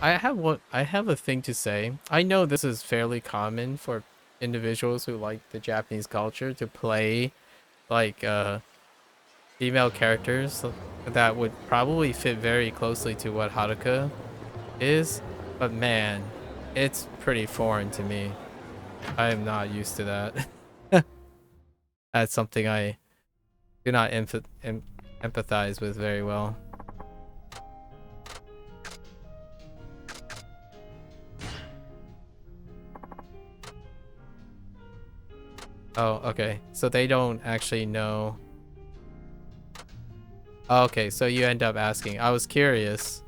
I have a thing to say. I know this is fairly common for individuals who like the Japanese culture to play like female characters that would probably fit very closely to what Haruka is, but man, it's pretty foreign to me. I am not used to that. That's something I do not empathize with very well. Oh, okay. So they don't actually know. Oh, okay, so you end up asking. I was curious.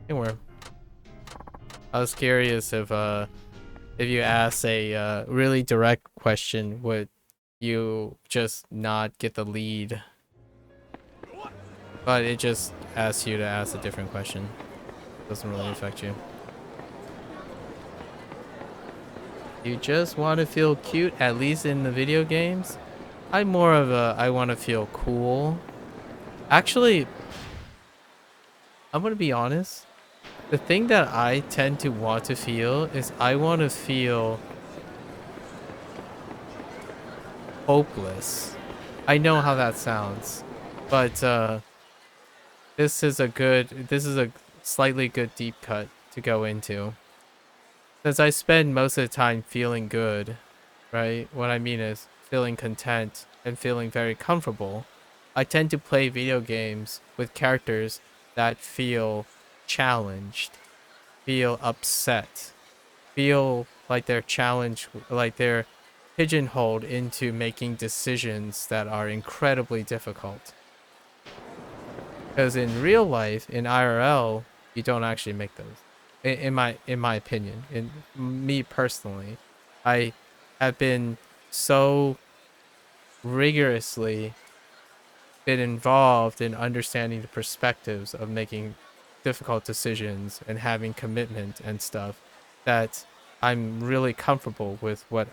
Anywhere. I was curious if you ask a really direct question, would you just not get the lead? But it just asks you to ask a different question. Doesn't really affect you. You just want to feel cute, at least in the video games? I'm more of a, I want to feel cool. Actually, I'm going to be honest. The thing that I tend to want to feel is I want to feel hopeless. I know how that sounds, but this is a slightly good deep cut to go into. Since I spend most of the time feeling good, right? What I mean is feeling content and feeling very comfortable. I tend to play video games with characters that feel challenged, feel upset, feel like they're challenged, like they're pigeonholed into making decisions that are incredibly difficult. Because in real life, in IRL, you don't actually make those. In my opinion, in me personally, I have been so rigorously been involved in understanding the perspectives of making difficult decisions and having commitment and stuff that I'm really comfortable with what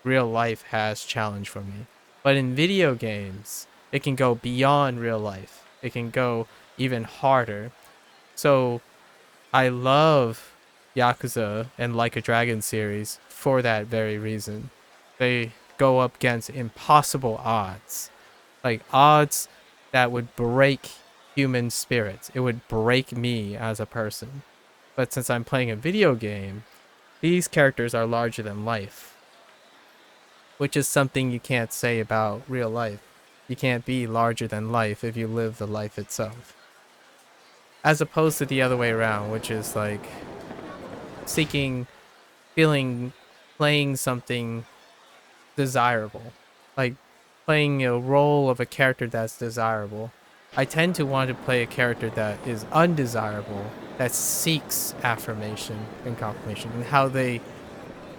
real life has challenged for me. But in video games, it can go beyond real life. It can go even harder. So I love Yakuza and Like a Dragon series for that very reason. They go up against impossible odds. Like odds that would break human spirits. It would break me as a person. But since I'm playing a video game, these characters are larger than life, which is something you can't say about real life. You can't be larger than life if you live the life itself. As opposed to the other way around, which is like seeking, feeling, playing something desirable. Like playing a role of a character that's desirable. I tend to want to play a character that is undesirable, that seeks affirmation and confirmation, and how they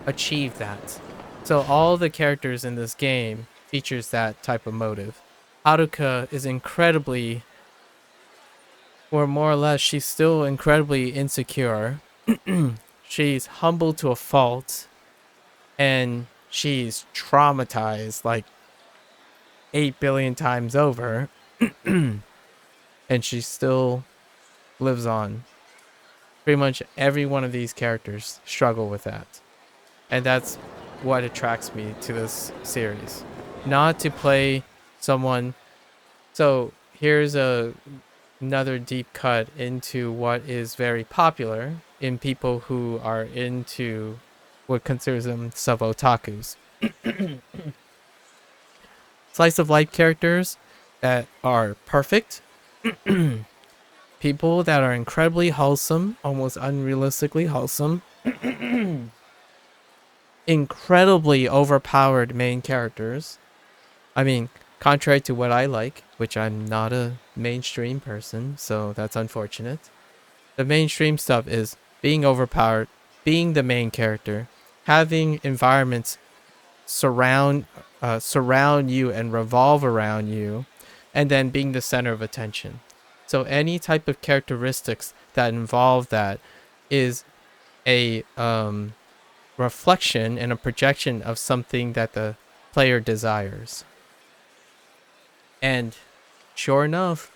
achieve that. So all the characters in this game features that type of motive. Haruka is incredibly, or more or less, she's still incredibly insecure. She's humble to a fault, and she's traumatized like 8 billion times over, and she still lives on. Pretty much every one of these characters struggle with that. And that's what attracts me to this series. Not to play someone. So here's another deep cut into what is very popular in people who are into what considers them sub-otakus. Slice of life characters that are perfect. People that are incredibly wholesome, almost unrealistically wholesome. Incredibly overpowered main characters. I mean, contrary to what I like, which I'm not a mainstream person, so that's unfortunate. The mainstream stuff is being overpowered, being the main character, having environments surround you and revolve around you, and then being the center of attention. So any type of characteristics that involve that is a reflection and a projection of something that the player desires. And sure enough,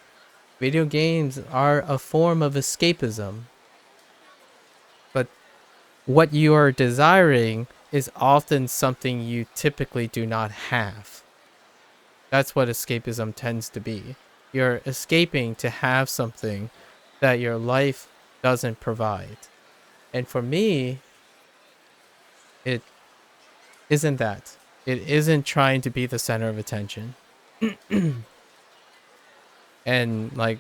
Video games are a form of escapism, but what you are desiring is often something you typically do not have. That's what escapism tends to be. You're escaping to have something that your life doesn't provide. And for me, it isn't that. It isn't trying to be the center of attention and like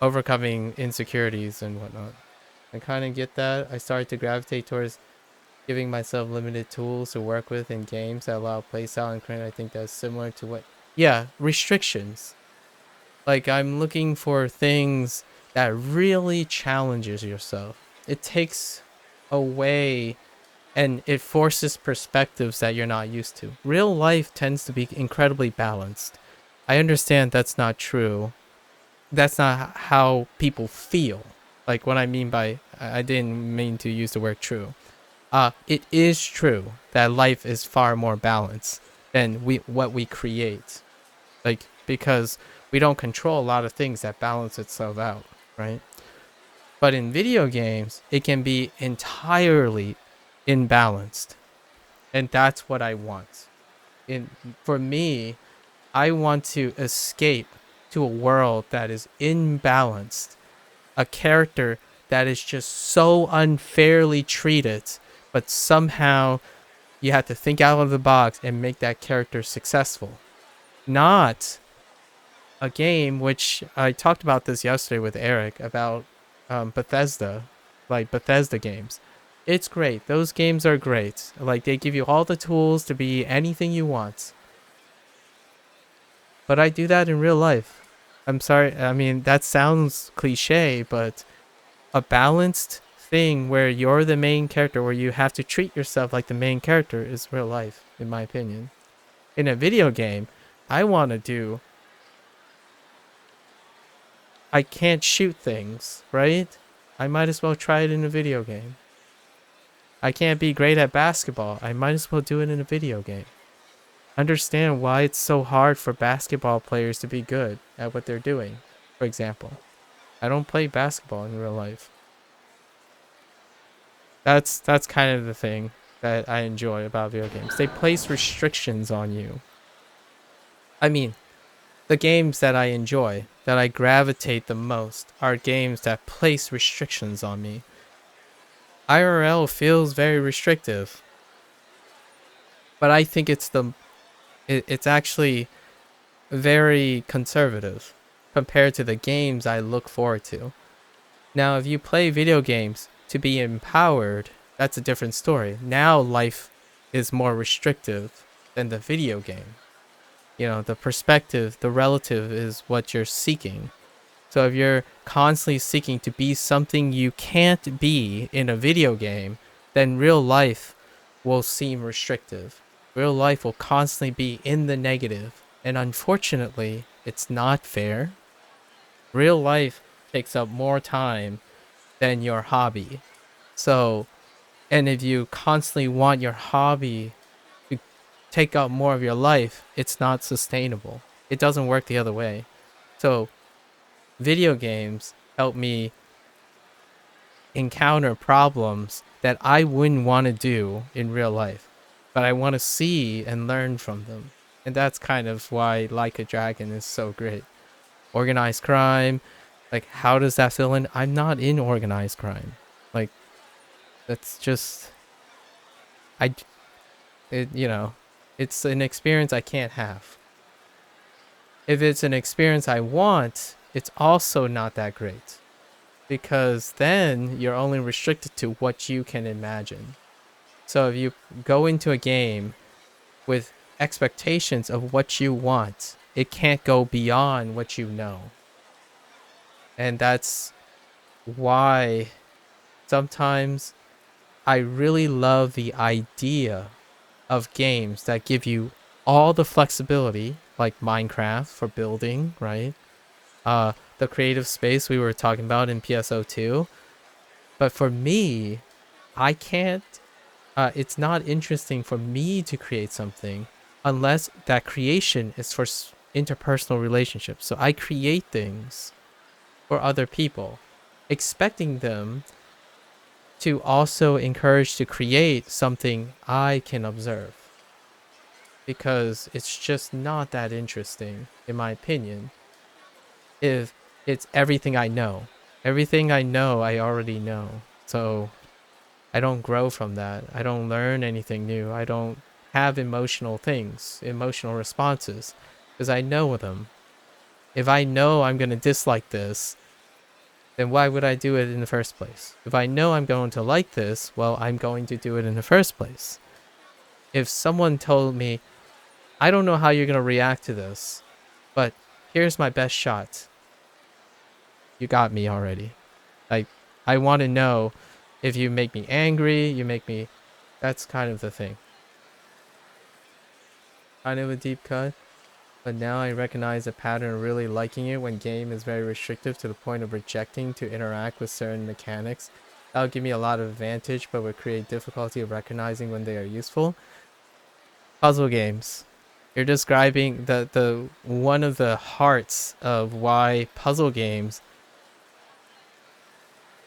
overcoming insecurities and whatnot. I kind of get that. I started to gravitate towards giving myself limited tools to work with in games that allow playstyle and create. I think that's similar to what, yeah, restrictions. Like I'm looking for things that really challenges yourself. It takes away and it forces perspectives that you're not used to. Real life tends to be incredibly balanced. I understand that's not true. That's not how people feel. Like what I mean by, I didn't mean to use the word true. It is true that life is far more balanced than what we create. Like because we don't control a lot of things that balance itself out, right? But in video games, it can be entirely imbalanced. And that's what I want. For me, I want to escape to a world that is imbalanced, a character that is just so unfairly treated, but somehow you have to think out of the box and make that character successful. Not a game which I talked about this yesterday with Eric about Bethesda, like Bethesda games. It's great. Those games are great. Like they give you all the tools to be anything you want. But I do that in real life. I'm sorry. I mean, that sounds cliche, but a balanced thing where you're the main character, where you have to treat yourself like the main character, is real life, in my opinion. In a video game, I want to do. I can't shoot things, right? I might as well try it in a video game. I can't be great at basketball. I might as well do it in a video game. Understand why it's so hard for basketball players to be good at what they're doing, for example. I don't play basketball in real life. That's kind of the thing that I enjoy about video games. They place restrictions on you. I mean, the games that I enjoy, that I gravitate the most, are games that place restrictions on me. IRL feels very restrictive, but I think it's actually very conservative compared to the games I look forward to. Now, if you play video games to be empowered, that's a different story. Now life is more restrictive than the video game. You know, the perspective, the relative is what you're seeking. So if you're constantly seeking to be something you can't be in a video game, then real life will seem restrictive. Real life will constantly be in the negative. And unfortunately, it's not fair. Real life takes up more time than your hobby. So, and if you constantly want your hobby to take up more of your life, it's not sustainable. It doesn't work the other way. So, video games help me encounter problems that I wouldn't want to do in real life, but I want to see and learn from them. And that's kind of why Like a Dragon is so great. Organized crime, like how does that fill in? I'm not in organized crime. Like that's just it's an experience I can't have. If it's an experience I want, it's also not that great. Because then you're only restricted to what you can imagine. So if you go into a game with expectations of what you want, it can't go beyond what you know. And that's why sometimes I really love the idea of games that give you all the flexibility, like Minecraft for building, right? The creative space we were talking about in PSO2. But for me, I can't, it's not interesting for me to create something unless that creation is for interpersonal relationships. So I create things for other people, expecting them to also encourage to create something I can observe. Because it's just not that interesting, in my opinion, if it's everything I know. Everything I know, I already know. So I don't grow from that. I don't learn anything new. I don't have emotional things, emotional responses, because I know them. If I know I'm going to dislike this, then why would I do it in the first place? If I know I'm going to like this, well, I'm going to do it in the first place. If someone told me, I don't know how you're going to react to this, but here's my best shot, you got me already. Like, I want to know if you make me angry, you make me... That's kind of the thing. Kind of a deep cut. But now I recognize a pattern of really liking it when game is very restrictive to the point of rejecting to interact with certain mechanics. That'll give me a lot of advantage, but would create difficulty of recognizing when they are useful. Puzzle games. You're describing the one of the hearts of why puzzle games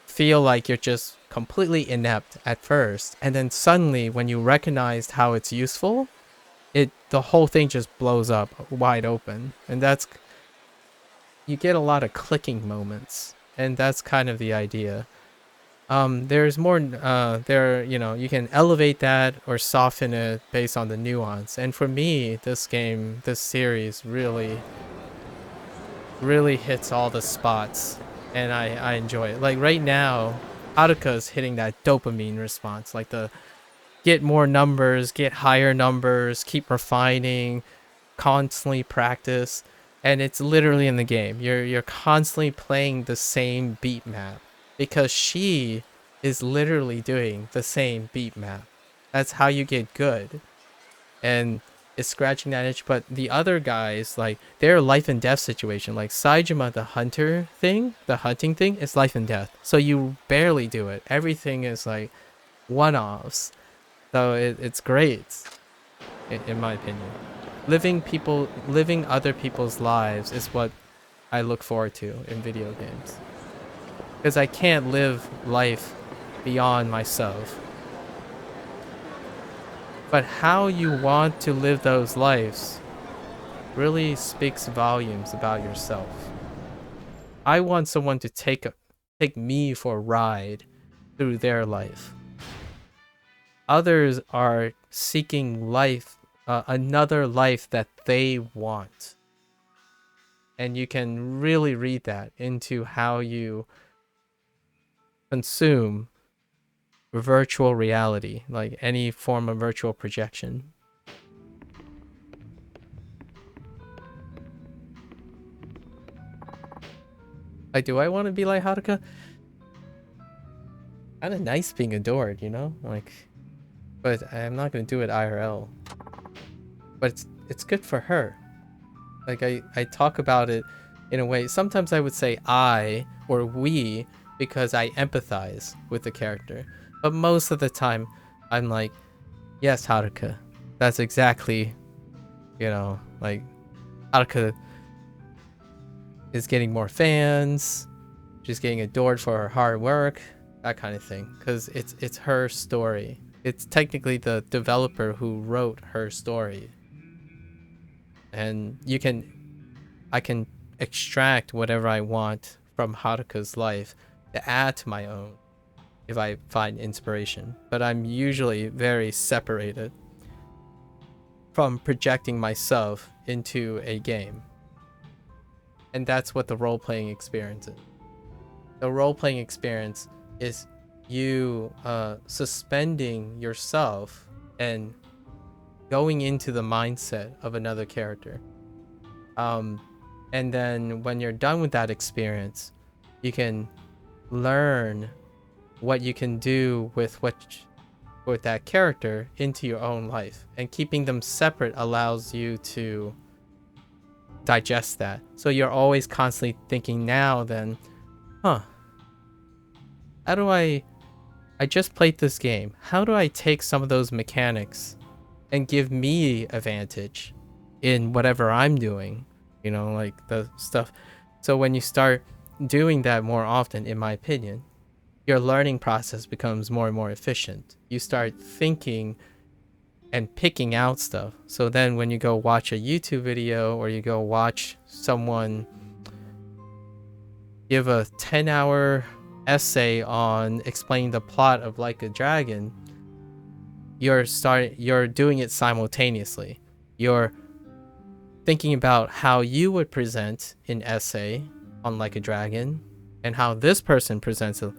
feel like you're just completely inept at first, and then suddenly when you recognized how it's useful, the whole thing just blows up wide open. And that's... you get a lot of clicking moments, and that's kind of the idea. There's more there, you know, you can elevate that or soften it based on the nuance. And for me, this series really hits all the spots, and I enjoy it. Like right now, Haruka's hitting that dopamine response, like the get more numbers, get higher numbers, keep refining, constantly practice, and it's literally in the game. You're constantly playing the same beat map because she is literally doing the same beat map. That's how you get good. And it's scratching that itch. But the other guys, like, their life and death situation, like Saejima, the hunting thing is life and death. So you barely do it. Everything is like one-offs. So it's great, in my opinion. Living other people's lives is what I look forward to in video games. Because I can't live life beyond myself. But how you want to live those lives really speaks volumes about yourself. I want someone to take me for a ride through their life. Others are seeking life, another life that they want. And you can really read that into how you consume virtual reality, like any form of virtual projection. Like, do I want to be like Haruka? Kind of nice being adored, you know? Like, but I'm not going to do it IRL. But it's good for her. Like, I talk about it in a way. Sometimes I would say I or we because I empathize with the character. But most of the time, I'm like, yes, Haruka. That's exactly, you know, like, Haruka is getting more fans. She's getting adored for her hard work. That kind of thing. Because it's her story. It's technically the developer who wrote her story. And I can extract whatever I want from Haruka's life to add to my own if I find inspiration. But I'm usually very separated from projecting myself into a game. And that's what the role-playing experience is. The role-playing experience is you suspending yourself and going into the mindset of another character. And then when you're done with that experience, you can learn what you can do with that character into your own life. And keeping them separate allows you to digest that. So you're always constantly thinking now then, how do I just played this game. How do I take some of those mechanics and give me advantage in whatever I'm doing? You know, like the stuff. So when you start doing that more often, in my opinion, your learning process becomes more and more efficient. You start thinking and picking out stuff. So then when you go watch a YouTube video or you go watch someone give a 10-hour essay on explaining the plot of Like a Dragon, you're doing it simultaneously. You're thinking about how you would present an essay on Like a Dragon and how this person presents an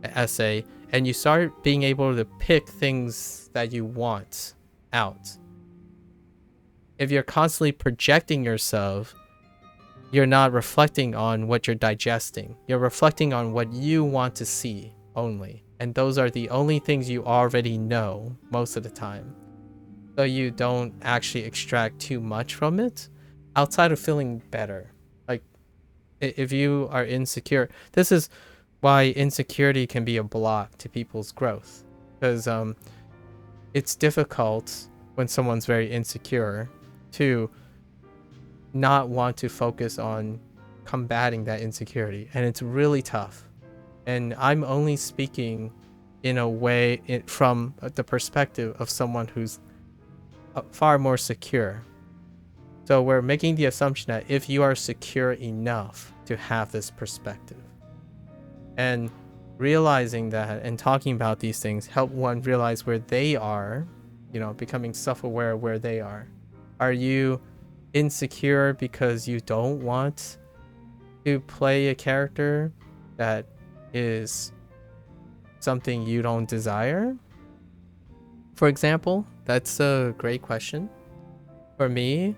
essay, and you start being able to pick things that you want out. If you're constantly projecting yourself, you're not reflecting on what you're digesting. You're reflecting on what you want to see only. And those are the only things you already know most of the time. So you don't actually extract too much from it outside of feeling better. Like, if you are insecure, this is why insecurity can be a block to people's growth. Because it's difficult when someone's very insecure to not want to focus on combating that insecurity, and it's really tough. And I'm only speaking in a way from the perspective of someone who's far more secure. So we're making the assumption that if you are secure enough to have this perspective, and realizing that and talking about these things help one realize where they are, becoming self-aware of where they are. Are you insecure because you don't want to play a character that is something you don't desire? For example, that's a great question. For me,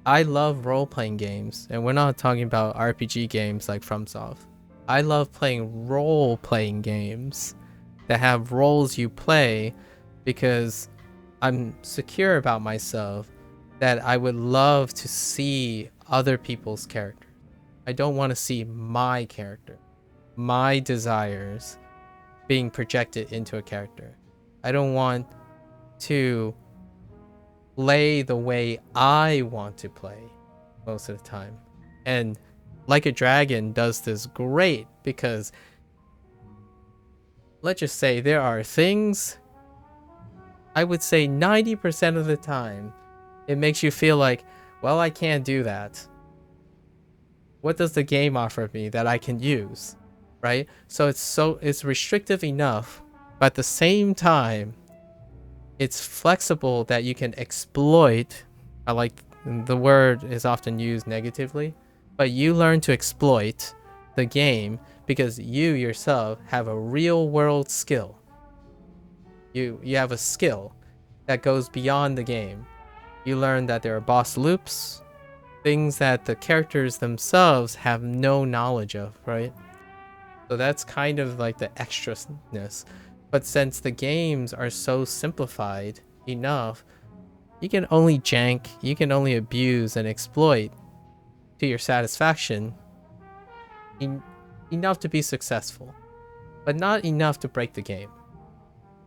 I love role-playing games, and we're not talking about RPG games like FromSoft. I love playing role-playing games that have roles you play because I'm secure about myself that I would love to see other people's characters. I don't want to see my character, my desires being projected into a character. I don't want to play the way I want to play most of the time. And Like a Dragon does this great because, let's just say, there are things, I would say 90% of the time, it makes you feel like, well, I can't do that. What does the game offer me that I can use, right? So it's restrictive enough, but at the same time, it's flexible that you can exploit. I like the word is often used negatively, but you learn to exploit the game because you yourself have a real world skill. You have a skill that goes beyond the game. You learn that there are boss loops, things that the characters themselves have no knowledge of, right? So that's kind of like the extraness. But since the games are so simplified enough, you can only jank, you can only abuse and exploit to your satisfaction enough to be successful, but not enough to break the game,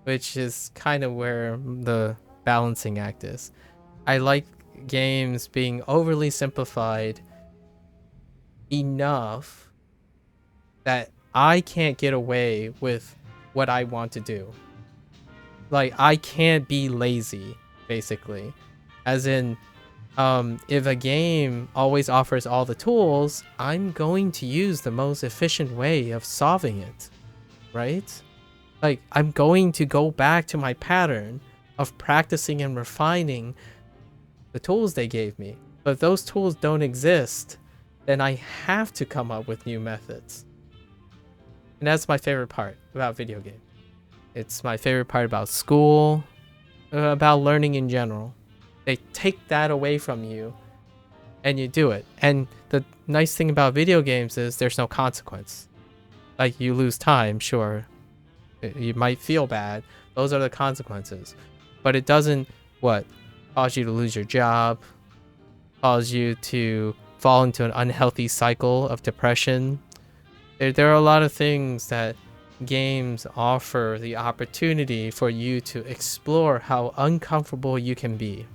which is kind of where the balancing act is. I like games being overly simplified enough that I can't get away with what I want to do. Like, I can't be lazy, basically. As in, if a game always offers all the tools, I'm going to use the most efficient way of solving it, right? Like, I'm going to go back to my pattern of practicing and refining the tools they gave me. But if those tools don't exist, then I have to come up with new methods. And that's my favorite part about video games. It's my favorite part about school, about learning in general. They take that away from you and you do it. And the nice thing about video games is there's no consequence. Like, you lose time, sure. You might feel bad. Those are the consequences. But it doesn't, cause you to lose your job, cause you to fall into an unhealthy cycle of depression. There are a lot of things that games offer the opportunity for you to explore how uncomfortable you can be.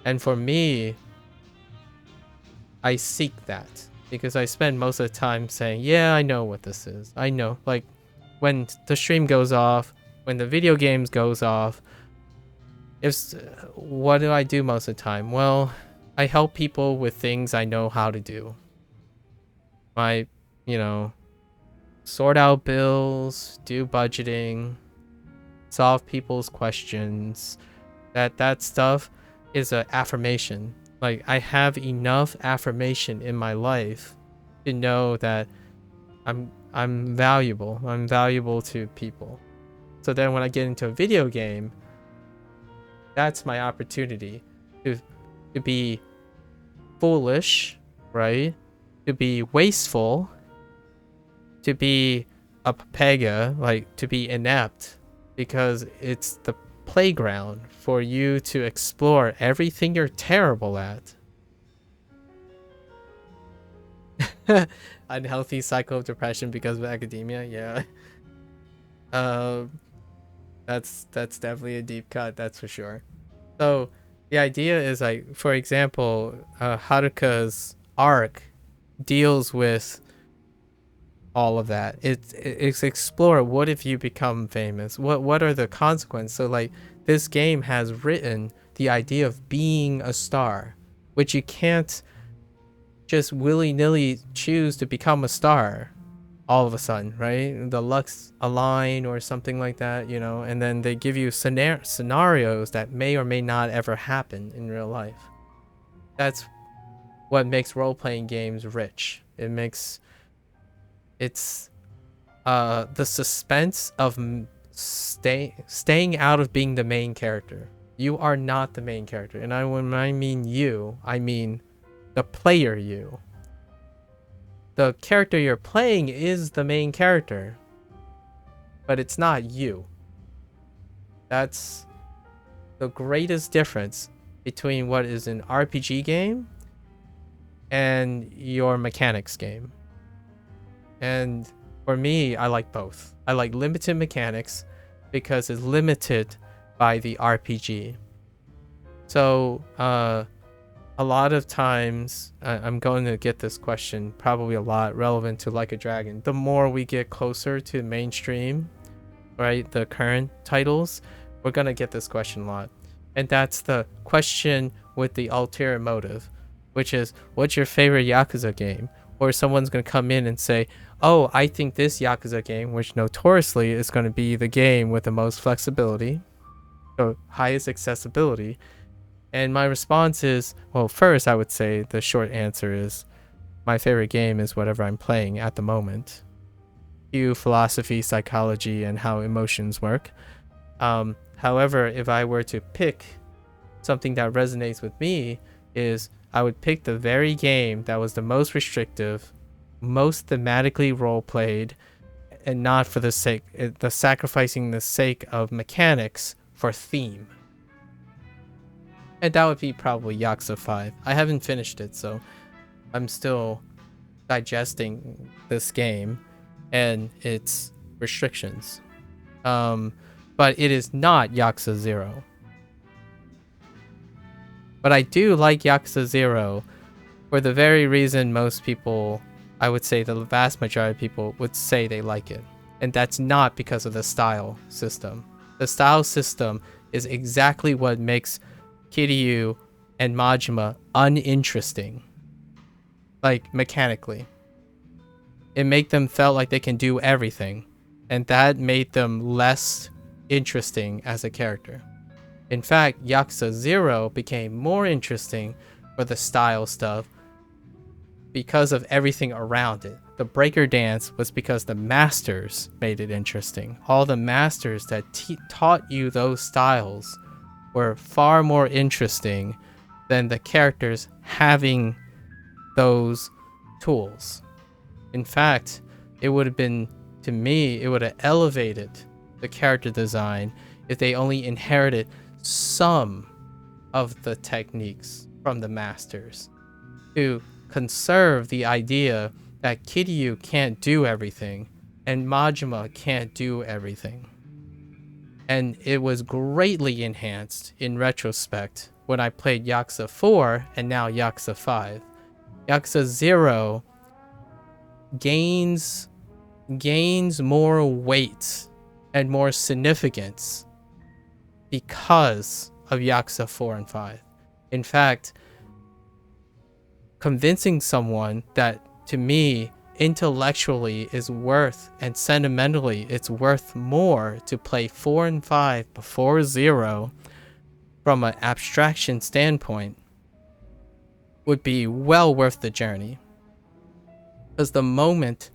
And for me, I seek that. because I spend most of the time saying, yeah, I know what this is. I know. Like, when the stream goes off, when the video games goes off, what do I do most of the time? Well, I help people with things I know how to do. I, you know, sort out bills, do budgeting, solve people's questions. That stuff is an affirmation. Like, I have enough affirmation in my life to know that I'm valuable. I'm valuable to people. So then when I get into a video game, that's my opportunity to be foolish, right? To be wasteful, to be a papega, like to be inept, because it's the playground for you to explore everything you're terrible at. Unhealthy cycle of depression because of academia, yeah. That's definitely a deep cut, that's for sure. So the idea is, like, for example, Haruka's arc deals with all of that. It's explore, what if you become famous? What are the consequences? So, like, this game has written the idea of being a star, which you can't just willy-nilly choose to become a star all of a sudden, right? The lucks align or something like that, you know, and then they give you scenarios that may or may not ever happen in real life. That's what makes role-playing games rich. It's the suspense of staying out of being the main character. You are not the main character, and when I mean you, I mean the player you. The character you're playing is the main character, but it's not you. That's the greatest difference between what is an RPG game and your mechanics game. And for me, I like both. I like limited mechanics because it's limited by the RPG. So, a lot of times, I'm going to get this question probably a lot relevant to Like a Dragon. The more we get closer to mainstream, right, the current titles, we're going to get this question a lot. And that's the question with the ulterior motive, which is, what's your favorite Yakuza game? Or someone's going to come in and say, oh, I think this Yakuza game, which notoriously is going to be the game with the most flexibility, so highest accessibility. And my response is, well, first I would say the short answer is my favorite game is whatever I'm playing at the moment. Cue philosophy, psychology, and how emotions work. However, if I were to pick something that resonates with me, is I would pick the very game that was the most restrictive, most thematically role-played, and not for the sacrificing the sake of mechanics for theme. And that would be probably Yakuza 5. I haven't finished it, so I'm still digesting this game and its restrictions. But it is not Yakuza 0. But I do like Yakuza 0 for the very reason most people, I would say the vast majority of people would say they like it. And that's not because of the style system. The style system is exactly what makes Kiryu and Majima uninteresting. Like, mechanically. It made them felt like they can do everything. And that made them less interesting as a character. In fact, Yakuza 0 became more interesting for the style stuff because of everything around it. The breaker dance was because the masters made it interesting. All the masters that taught you those styles were far more interesting than the characters having those tools. In fact, it would have been, to me, it would have elevated the character design if they only inherited some of the techniques from the masters to conserve the idea that Kiryu can't do everything and Majima can't do everything. And it was greatly enhanced in retrospect when I played Yakuza 4 and now Yakuza 5. Yakuza 0 gains more weight and more significance because of Yakuza 4 and 5. In fact, convincing someone that, to me, intellectually is worth, and sentimentally it's worth more to play 4 and 5 before 0 from an abstraction standpoint would be well worth the journey. Because the moment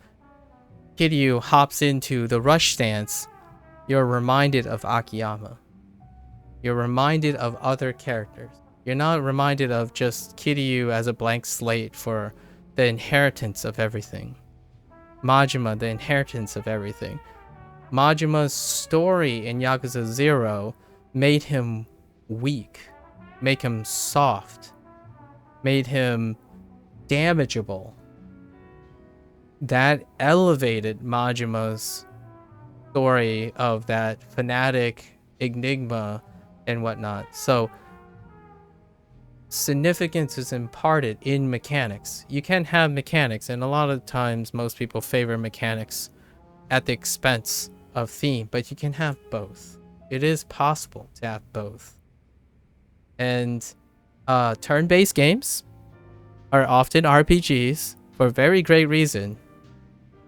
Kiryu hops into the rush stance, you're reminded of Akiyama. You're reminded of other characters. You're not reminded of just Kiryu as a blank slate for the inheritance of everything. Majima, the inheritance of everything. Majima's story in Yakuza 0 made him weak, made him soft, made him damageable. That elevated Majima's story of that fanatic enigma and whatnot. So significance is imparted in mechanics. You can have mechanics, and a lot of times most people favor mechanics at the expense of theme, but you can have both. It is possible to have both. And turn-based games are often RPGs for a very great reason,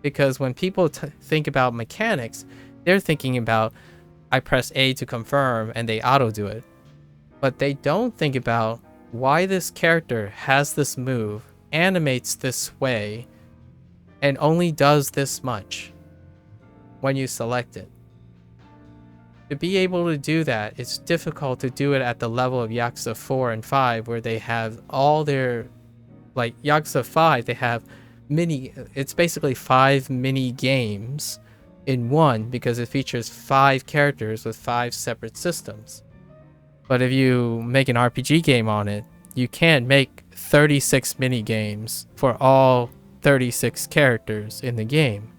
because when people think about mechanics, they're thinking about, I press A to confirm and they auto do it. But they don't think about why this character has this move, animates this way, and only does this much when you select it. To be able to do that, it's difficult to do it at the level of Yakuza 4 and 5, where they have all their, like Yakuza 5, they have it's basically 5 mini games in one, because it features 5 characters with 5 separate systems. But if you make an RPG game on it, you can't make 36 mini games for all 36 characters in the game.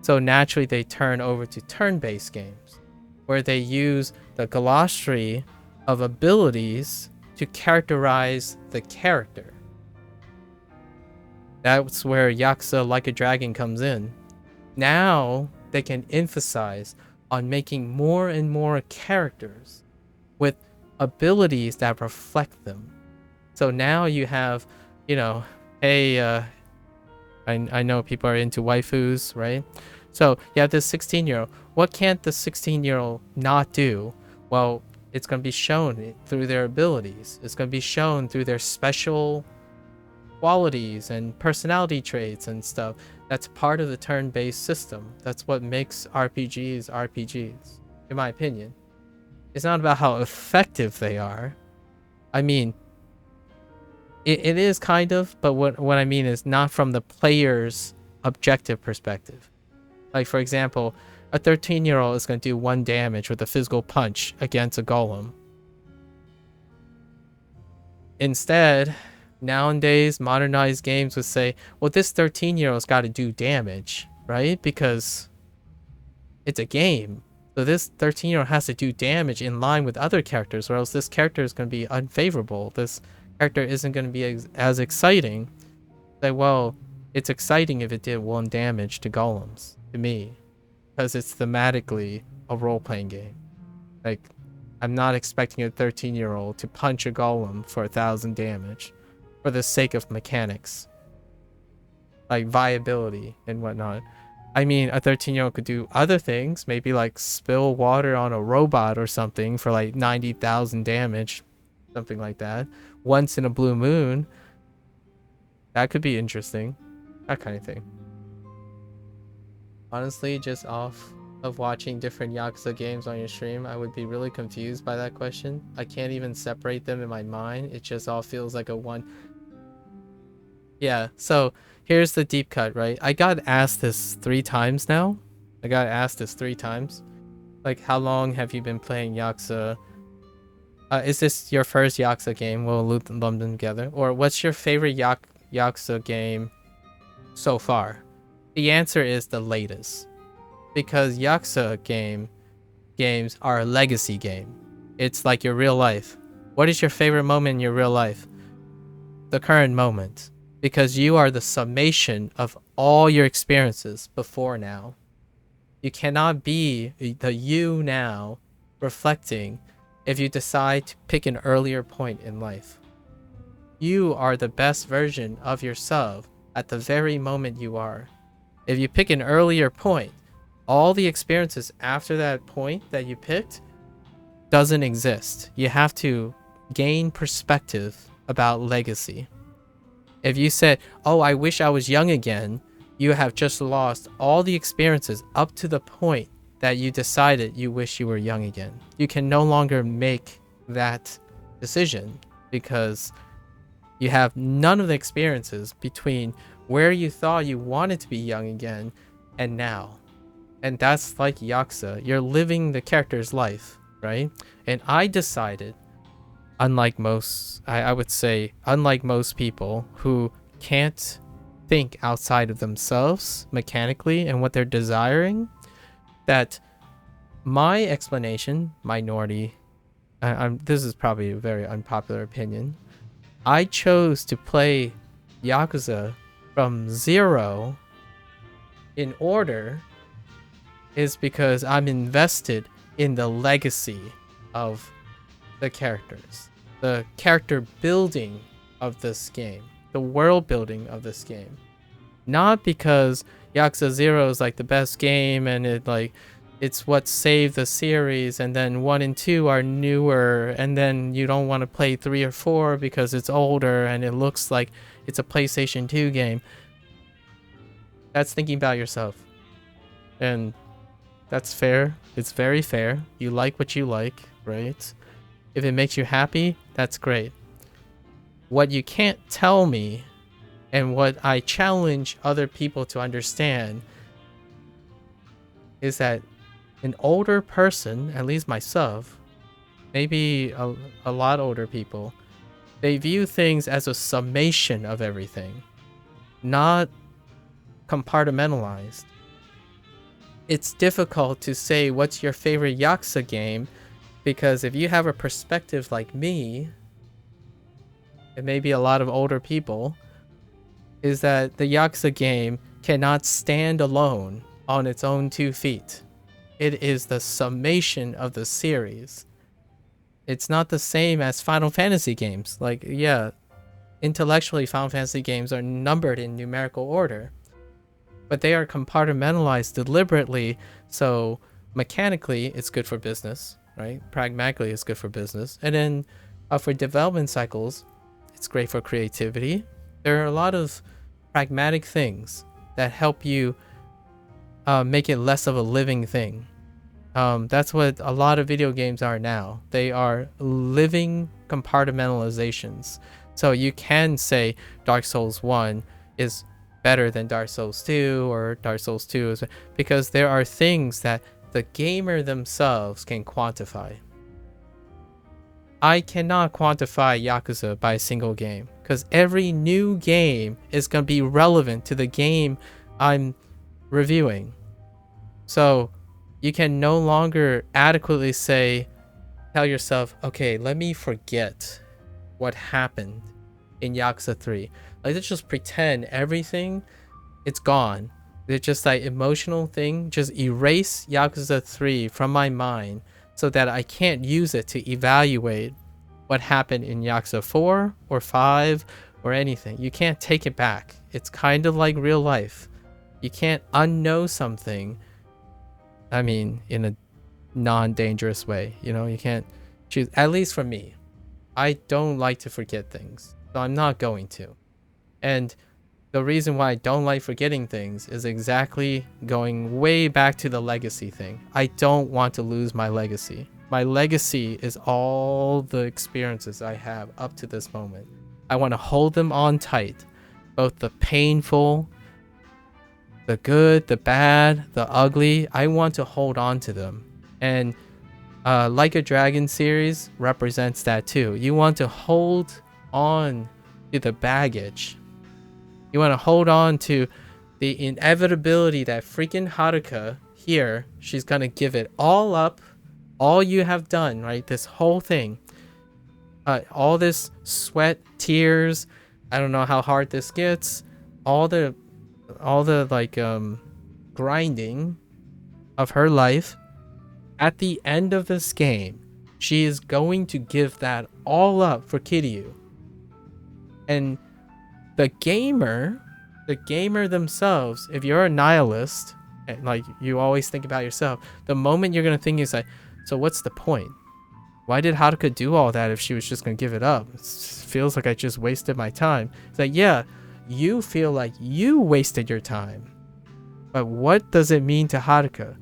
So naturally they turn over to turn-based games, where they use the glossary of abilities to characterize the character. That's where Yakuza Like a Dragon comes in. Now they can emphasize on making more and more characters with abilities that reflect them. So now you have, hey, I know people are into waifus, right? So you have this 16-year-old. What can't the 16-year-old not do? Well, it's going to be shown through their abilities. It's going to be shown through their special qualities and personality traits and stuff. That's part of the turn-based system. That's what makes RPGs, in my opinion. It's not about how effective they are. I mean, it is kind of, but what I mean is not from the player's objective perspective. Like, for example, a 13-year-old is going to do 1 damage with a physical punch against a golem. Instead, nowadays, modernized games would say, well, this 13-year-old's got to do damage, right? Because it's a game. So this 13-year-old has to do damage in line with other characters, or else this character is going to be unfavorable. This character isn't going to be as exciting. Like, well, it's exciting if it did 1 damage to golems, to me, because it's thematically a role-playing game. Like, I'm not expecting a 13-year-old to punch a golem for 1,000 damage for the sake of mechanics, like viability and whatnot. I mean, a 13-year-old could do other things, maybe like spill water on a robot or something for like 90,000 damage, something like that. Once in a blue moon. That could be interesting. That kind of thing. Honestly, just off of watching different Yakuza games on your stream, I would be really confused by that question. I can't even separate them in my mind. It just all feels like a one. Yeah, so here's the deep cut, right? I got asked this 3 times now. Like, how long have you been playing Yakuza? Is this your first Yakuza game? We'll lump them together. Or what's your favorite Yakuza game so far? The answer is the latest. Because Yakuza games are a legacy game. It's like your real life. What is your favorite moment in your real life? The current moment. because you are the summation of all your experiences before now. You cannot be the you now reflecting if you decide to pick an earlier point in life. You are the best version of yourself at the very moment you are. If you pick an earlier point, all the experiences after that point that you picked doesn't exist. You have to gain perspective about legacy. If you said, oh, I wish I was young again, you have just lost all the experiences up to the point that you decided you wish you were young again. You can no longer make that decision because you have none of the experiences between where you thought you wanted to be young again and now. And that's like Yakuza. You're living the character's life, right? And I decided, unlike most, I would say, unlike most people who can't think outside of themselves mechanically and what they're desiring, that my explanation, minority, this is probably a very unpopular opinion, I chose to play Yakuza from 0 in order is because I'm invested in the legacy of the characters, the character building of this game, the world building of this game. Not because Yakuza 0 is like the best game and it's what saved the series, and then 1 and 2 are newer, and then you don't want to play 3 or 4 because it's older and it looks like it's a PlayStation 2 game. That's thinking about yourself. And that's fair. It's very fair. You like what you like, right? If it makes you happy, that's great. What you can't tell me, and what I challenge other people to understand, is that an older person, at least myself, maybe a lot older people, they view things as a summation of everything, not compartmentalized. It's difficult to say what's your favorite Yakuza game, because if you have a perspective like me, and maybe a lot of older people, is that the Yakuza game cannot stand alone on its own 2 feet. It is the summation of the series. It's not the same as Final Fantasy games. Like, yeah, intellectually Final Fantasy games are numbered in numerical order, but they are compartmentalized deliberately, so mechanically it's good for business, right? Pragmatically it's good for business. And then for development cycles, it's great for creativity. There are a lot of pragmatic things that help you make it less of a living thing. That's what a lot of video games are now. They are living compartmentalizations. So you can say Dark Souls 1 is better than Dark Souls 2, or Dark Souls 2 is, because there are things that the gamer themselves can quantify. I cannot quantify Yakuza by a single game, because every new game is going to be relevant to the game I'm reviewing. So you can no longer adequately tell yourself, okay, let me forget what happened in Yakuza 3. Like, let's just pretend everything, it's gone. It's just like emotional thing, just erase Yakuza 3 from my mind so that I can't use it to evaluate what happened in Yakuza 4 or 5 or anything. You can't take it back. It's kind of like real life. You can't unknow something, I mean, in a non-dangerous way. You know, you can't choose, at least for me. I don't like to forget things, so I'm not going to. And the reason why I don't like forgetting things is exactly going way back to the legacy thing. I don't want to lose my legacy. My legacy is all the experiences I have up to this moment. I want to hold them on tight, both the painful, the good, the bad, the ugly. I want to hold on to them. And Like a Dragon series represents that too. You want to hold on to the baggage. You want to hold on to the inevitability that freaking Haruka here, she's going to give it all up. All you have done, right? This whole thing. All this sweat, tears, I don't know how hard this gets. All the like grinding of her life at the end of this game, she is going to give that all up for Kiryu. And the gamer themselves, if you're a nihilist and like you always think about yourself, the moment you're gonna think is like, so what's the point? Why did Haruka do all that if she was just gonna give it up? It feels like I just wasted my time. It's like, yeah, you feel like you wasted your time. But what does it mean to Haruka?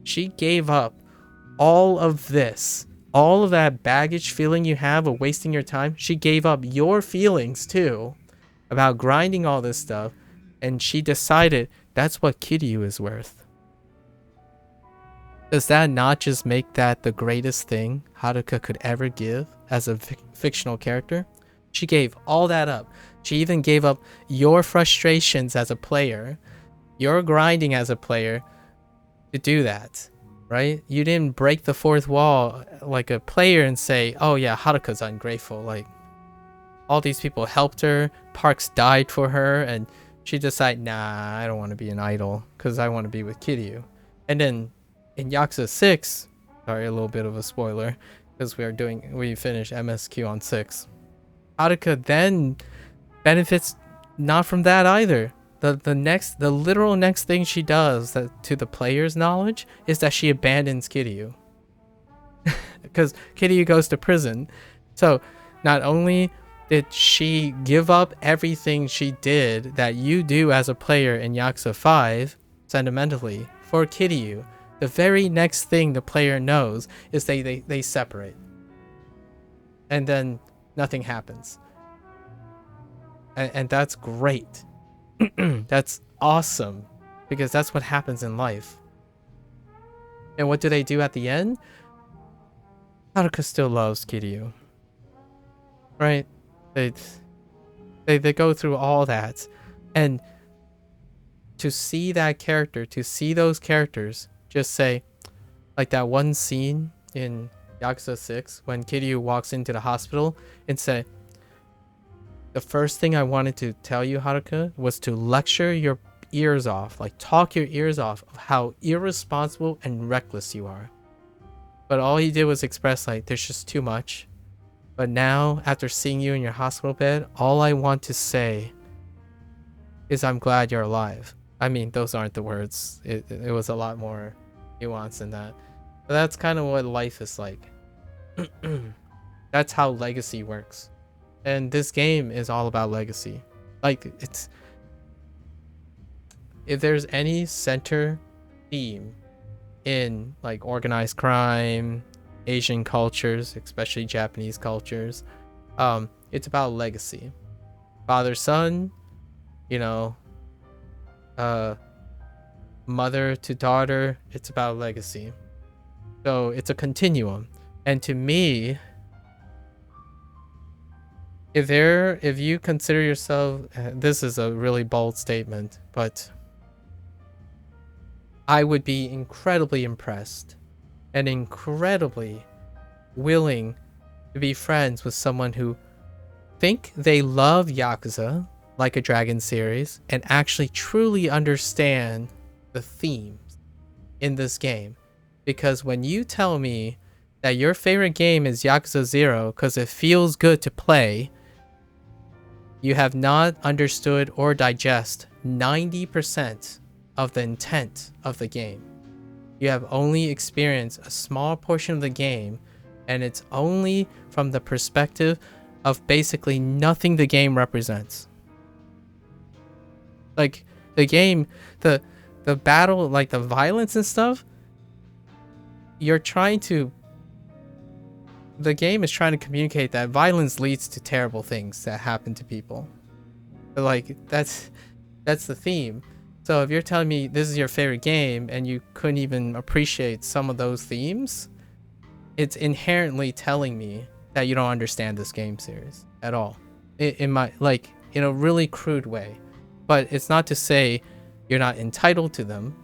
She gave up all of this, all of that baggage feeling you have of wasting your time. She gave up your feelings too about grinding all this stuff, and she decided that's what Kiryu is worth. Does that not just make that the greatest thing Haruka could ever give as a fictional character? She gave all that up. She even gave up your frustrations as a player, your grinding as a player, to do that, right? You didn't break the fourth wall like a player and say, oh yeah, Haruka's ungrateful. Like, all these people helped her, Parks died for her, and she decided, nah, I don't want to be an idol because I want to be with Kiryu. And then in Yakuza 6, sorry, a little bit of a spoiler, because we finished MSQ on 6. Haruka then benefits not from that either. The literal next thing she does that, to the player's knowledge, is that she abandons Kiryu. Because Kiryu goes to prison. So not only did she give up everything she did that you do as a player in Yakuza 5 sentimentally for Kiryu, the very next thing the player knows is they separate. And then nothing happens. And that's great. That's awesome. Because that's what happens in life. And what do they do at the end? Haruka still loves Kiryu. Right? They go through all that. And to see that character, to see those characters just say, like that one scene in Yakuza 6 when Kiryu walks into the hospital and say, the first thing I wanted to tell you, Haruka, was to lecture your ears off, like talk your ears off of how irresponsible and reckless you are. But all he did was express like, there's just too much. But now, after seeing you in your hospital bed, all I want to say is I'm glad you're alive. I mean, those aren't the words. It was a lot more nuanced than that. But that's kind of what life is like. That's how legacy works. And this game is all about legacy. Like, it's... if there's any center theme in, like, organized crime, Asian cultures, especially Japanese cultures, it's about legacy. Father, son, you know, mother to daughter, it's about legacy. So it's a continuum. And to me, if you consider yourself, this is a really bold statement, but I would be incredibly impressed and incredibly willing to be friends with someone who think they love Yakuza, like a Dragon series, and actually truly understand the themes in this game. Because when you tell me that your favorite game is Yakuza 0 because it feels good to play, you have not understood or digest 90% of the intent of the game. You have only experienced a small portion of the game, and it's only from the perspective of basically nothing the game represents. Like, the game, the battle, like the violence and stuff, the game is trying to communicate that violence leads to terrible things that happen to people. But like, that's the theme. So if you're telling me this is your favorite game and you couldn't even appreciate some of those themes, it's inherently telling me that you don't understand this game series at all. In a really crude way. But it's not to say you're not entitled to them,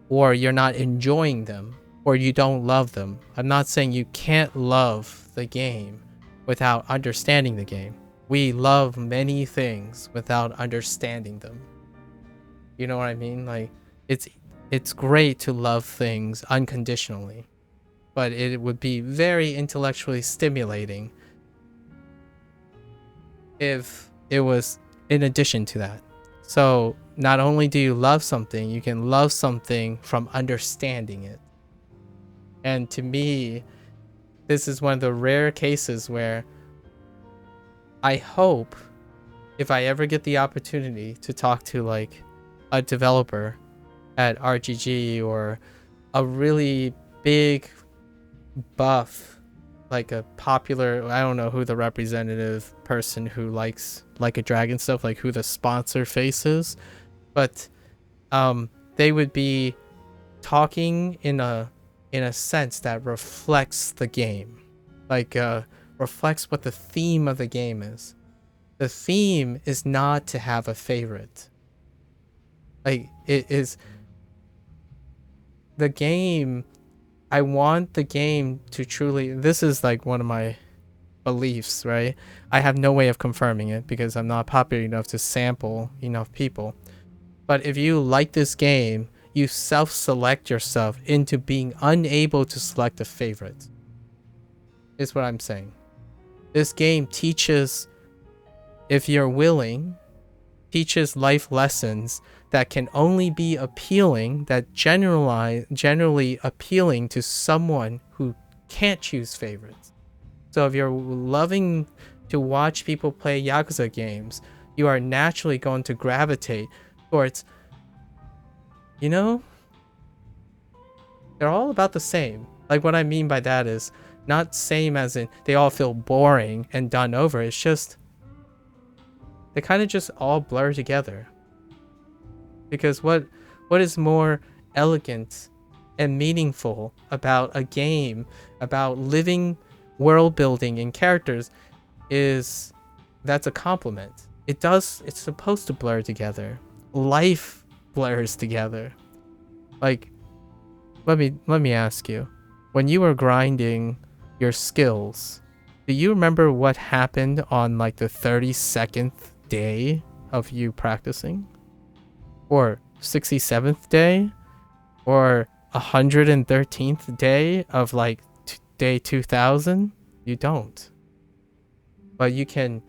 or you're not enjoying them, or you don't love them. I'm not saying you can't love the game without understanding the game. we love many things without understanding them. You know what I mean? Like, it's great to love things unconditionally, but it would be very intellectually stimulating if it was in addition to that. So not only do you love something, you can love something from understanding it. And to me, this is one of the rare cases where I hope if I ever get the opportunity to talk to like a developer at RGG or a really big buff, like a popular, I don't know who the representative person who likes Like a Dragon stuff, like who the sponsor face is, but they would be talking in a sense that reflects the game, like reflects what the theme of the game is. The theme is not to have a favorite. Like, it is the game. I want the game to truly, this is like one of my beliefs, right? I have no way of confirming it because I'm not popular enough to sample enough people. But if you like this game, you self-select yourself into being unable to select a favorite. Is what I'm saying. This game teaches, if you're willing, teaches life lessons that can only be appealing, that generally appealing to someone who can't choose favorites. So if you're loving to watch people play Yakuza games, you are naturally going to gravitate towards, you know, they're all about the same. Like, what I mean by that is not same as in they all feel boring and done over. It's just they kind of just all blur together. Because what is more elegant and meaningful about a game, about living world building and characters, is that's a compliment. It's supposed to blur together. Life blurs together. Like, let me ask you, when you were grinding your skills, do you remember what happened on like the 32nd day of you practicing? Or 67th day? Or 113th day of like day 2000? You don't. But you can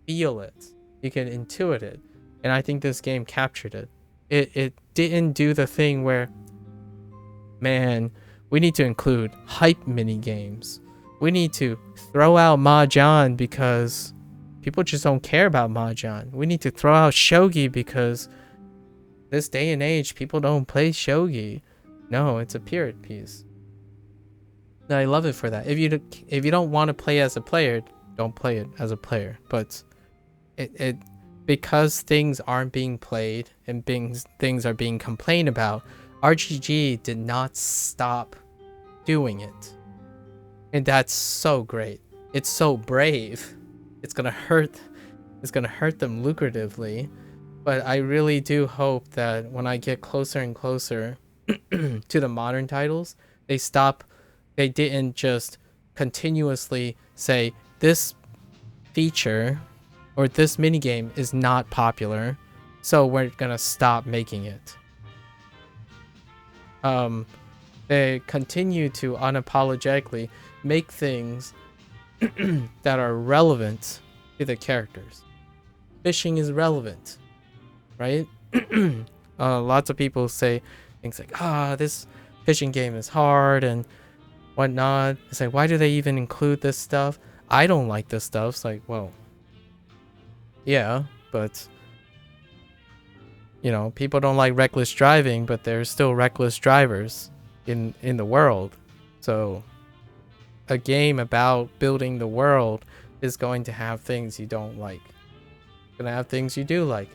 feel it. You can intuit it. And I think this game captured it. It didn't do the thing where, man, we need to include hype mini games. We need to throw out Mahjong because people just don't care about Mahjong. We need to throw out Shogi because this day and age, people don't play Shogi. No, it's a period piece. And I love it for that. If you don't want to play as a player, don't play it as a player. But it because things aren't being played and things are being complained about, RGG did not stop doing it. And that's so great. It's so brave. It's gonna hurt them lucratively. But I really do hope that when I get closer and closer to the modern titles, they didn't just continuously say this feature or this minigame is not popular, so we're gonna stop making it. They continue to unapologetically make things that are relevant to the characters. Fishing is relevant, right? Lots of people say things like, this fishing game is hard and whatnot. It's like, why do they even include this stuff? I don't like this stuff. It's like, well, yeah, but you know, people don't like reckless driving, but there's still reckless drivers in the world. So a game about building the world is going to have things you don't like. It's gonna have things you do like.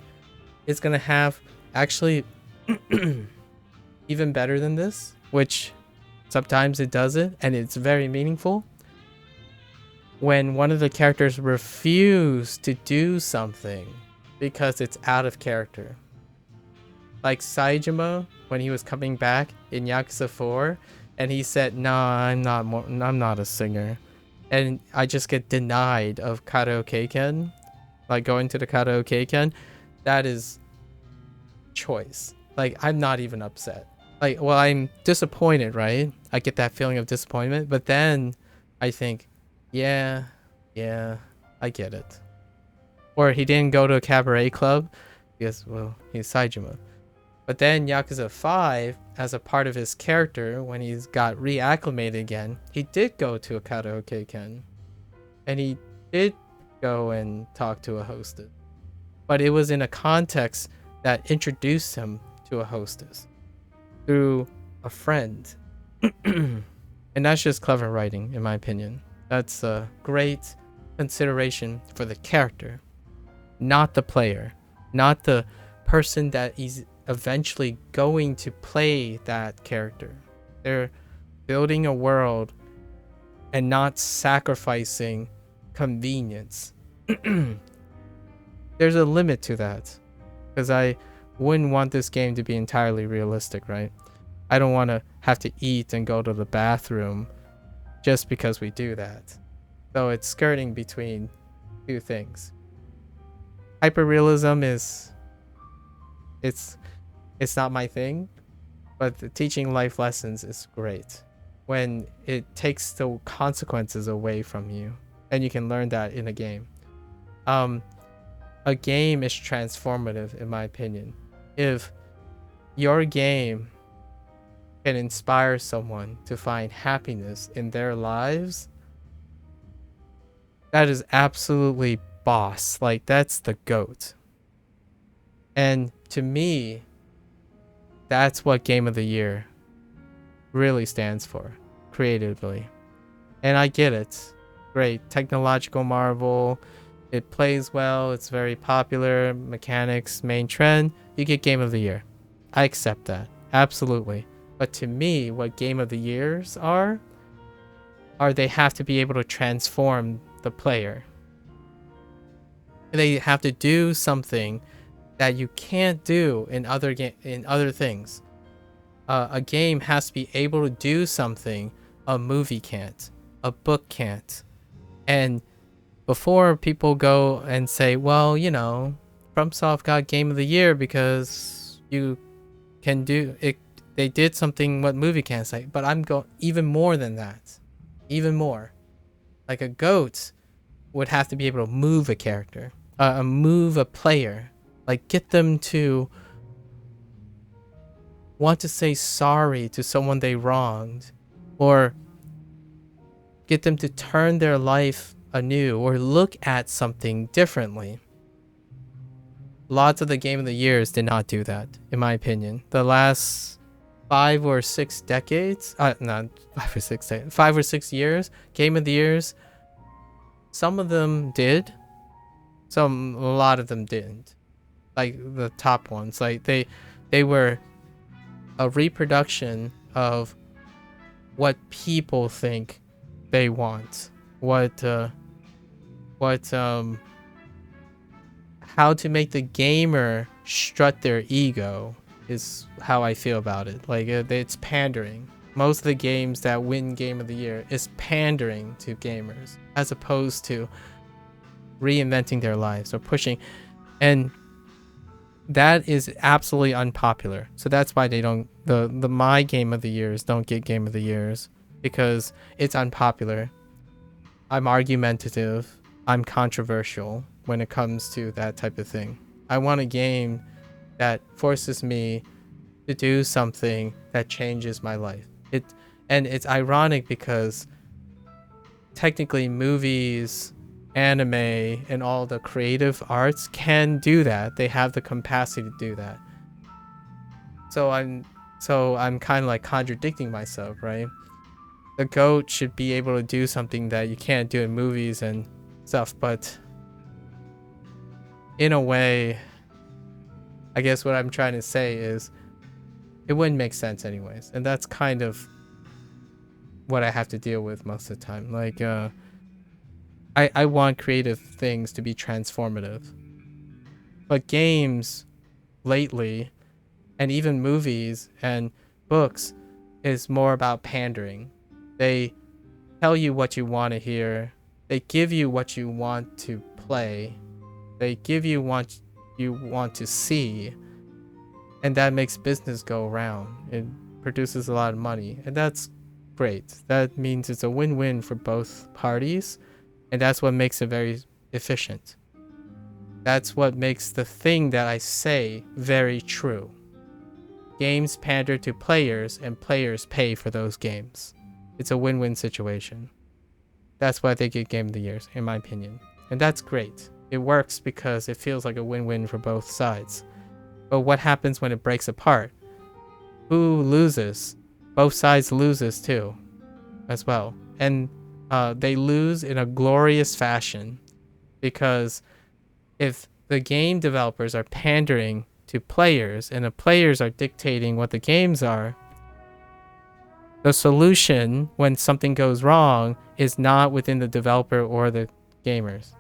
It's gonna have, actually, even better than this, which sometimes it does it, and it's very meaningful. When one of the characters refuse to do something because it's out of character. Like Saejima, when he was coming back in Yakuza 4, and he said, "Nah, I'm not a singer," and I just get denied of karaoke-ken. like going to the karaoke again, that is choice. Like, I'm not even upset. Like, well, I'm disappointed, right? I get that feeling of disappointment, but then I think, yeah, I get it. Or he didn't go to a cabaret club because, well, he's Saijima. But then Yakuza 5, as a part of his character, when he's got reacclimated again, he did go to a karaoke ken. And he did go and talk to a hostess. But it was in a context that introduced him to a hostess through a friend. And that's just clever writing, in my opinion. That's a great consideration for the character, not the player, not the person that is eventually going to play that character. They're building a world and not sacrificing convenience. There's a limit to that, because I wouldn't want this game to be entirely realistic, right? I don't want to have to eat and go to the bathroom just because we do that. So it's skirting between two things. Hyperrealism is it's not my thing, but the teaching life lessons is great when it takes the consequences away from you, and you can learn that in a game. A game is transformative, in my opinion. If your game can inspire someone to find happiness in their lives, that is absolutely boss. Like, that's the GOAT. And to me, that's what Game of the Year really stands for, creatively. And I get it. Great. Technological marvel. It plays well. It's very popular. Mechanics, main trend. You get Game of the Year. I accept that. Absolutely. But to me, what Game of the Years are they have to be able to transform the player. They have to do something that you can't do in other things. A game has to be able to do something a movie can't, a book can't. And before people go and say, well, you know, FromSoft got Game of the Year because you can do it. They did something what movie can't say. But I'm going even more than that. Even more. Like, a GOAT would have to be able to move a character, move a player. Like, get them to want to say sorry to someone they wronged, or get them to turn their life anew, or look at something differently. Lots of the Game of the Years did not do that, in my opinion. The last 5 or 6 decades, not 5 or 6 decades, 5 or 6 years, Game of the Years, some of them did, a lot of them didn't. Like, the top ones, like they were a reproduction of what people think they want, how to make the gamer strut their ego is how I feel about it. Like, it's pandering. Most of the games that win Game of the Year is pandering to gamers, as opposed to reinventing their lives or pushing. And that is absolutely unpopular. So that's why they don't, the my Game of the Years don't get Game of the Years, because it's unpopular. I'm argumentative. I'm controversial when it comes to that type of thing. I want a game that forces me to do something that changes my life. And it's ironic because technically movies, anime, and all the creative arts can do that. They have the capacity to do that. So I'm kind of like contradicting myself, right? The GOAT should be able to do something that you can't do in movies and stuff, but in a way, I guess what I'm trying to say is it wouldn't make sense anyways. And that's kind of what I have to deal with most of the time. Like, I want creative things to be transformative. But games lately, and even movies and books, is more about pandering. They tell you what you want to hear. They give you what you want to play. They give you what you want to see, and that makes business go around. It produces a lot of money, and that's great. That means it's a win-win for both parties, and that's what makes it very efficient. That's what makes the thing that I say very true. Games pander to players, and players pay for those games. It's a win-win situation. That's why they get Game of the Year, in my opinion. And that's great. It works because it feels like a win-win for both sides. But what happens when it breaks apart? Who loses? Both sides loses too, as well. And they lose in a glorious fashion, because if the game developers are pandering to players and the players are dictating what the games are, the solution when something goes wrong is not within the developer or the gamers.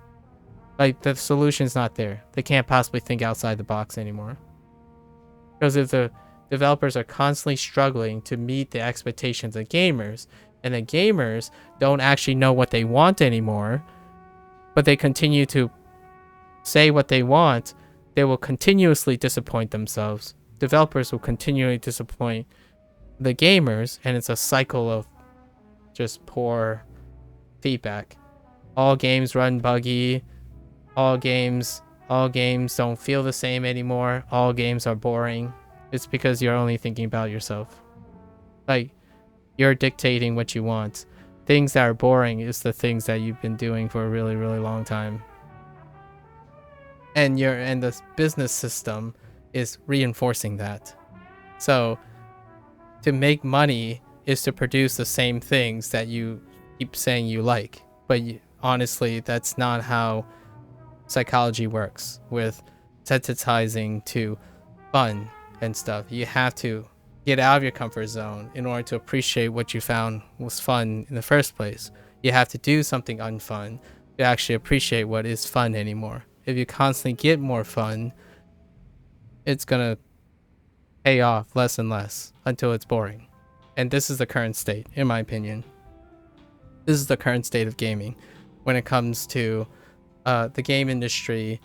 Like, the solution's not there. They can't possibly think outside the box anymore. Because if the developers are constantly struggling to meet the expectations of gamers, and the gamers don't actually know what they want anymore, but they continue to say what they want, they will continuously disappoint themselves. Developers will continually disappoint the gamers, and it's a cycle of just poor feedback. All games run buggy. All games don't feel the same anymore. All games are boring. It's because you're only thinking about yourself. Like, you're dictating what you want. Things that are boring is the things that you've been doing for a really, really long time. And the business system is reinforcing that. So to make money is to produce the same things that you keep saying you like. But honestly, that's not how psychology works with sensitizing to fun and stuff. You have to get out of your comfort zone in order to appreciate what you found was fun in the first place. You have to do something unfun to actually appreciate what is fun anymore. If you constantly get more fun, it's gonna pay off less and less until it's boring. And this is the current state, in my opinion. This is the current state of gaming when it comes to the game industry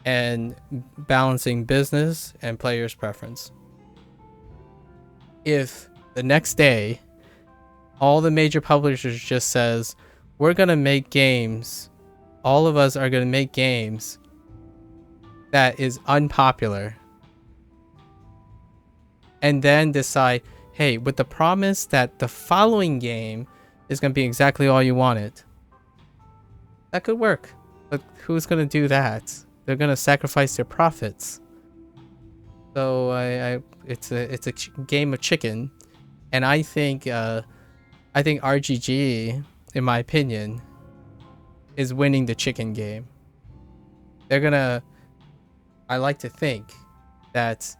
and balancing business and players' preference. If the next day all the major publishers just says, we're gonna make games, all of us are gonna make games that is unpopular, and then decide, hey, with the promise that the following game is gonna be exactly all you wanted, that could work. But who's gonna do that? They're gonna sacrifice their profits. So it's a game of chicken, and I think RGG, in my opinion, is winning the chicken game. I like to think that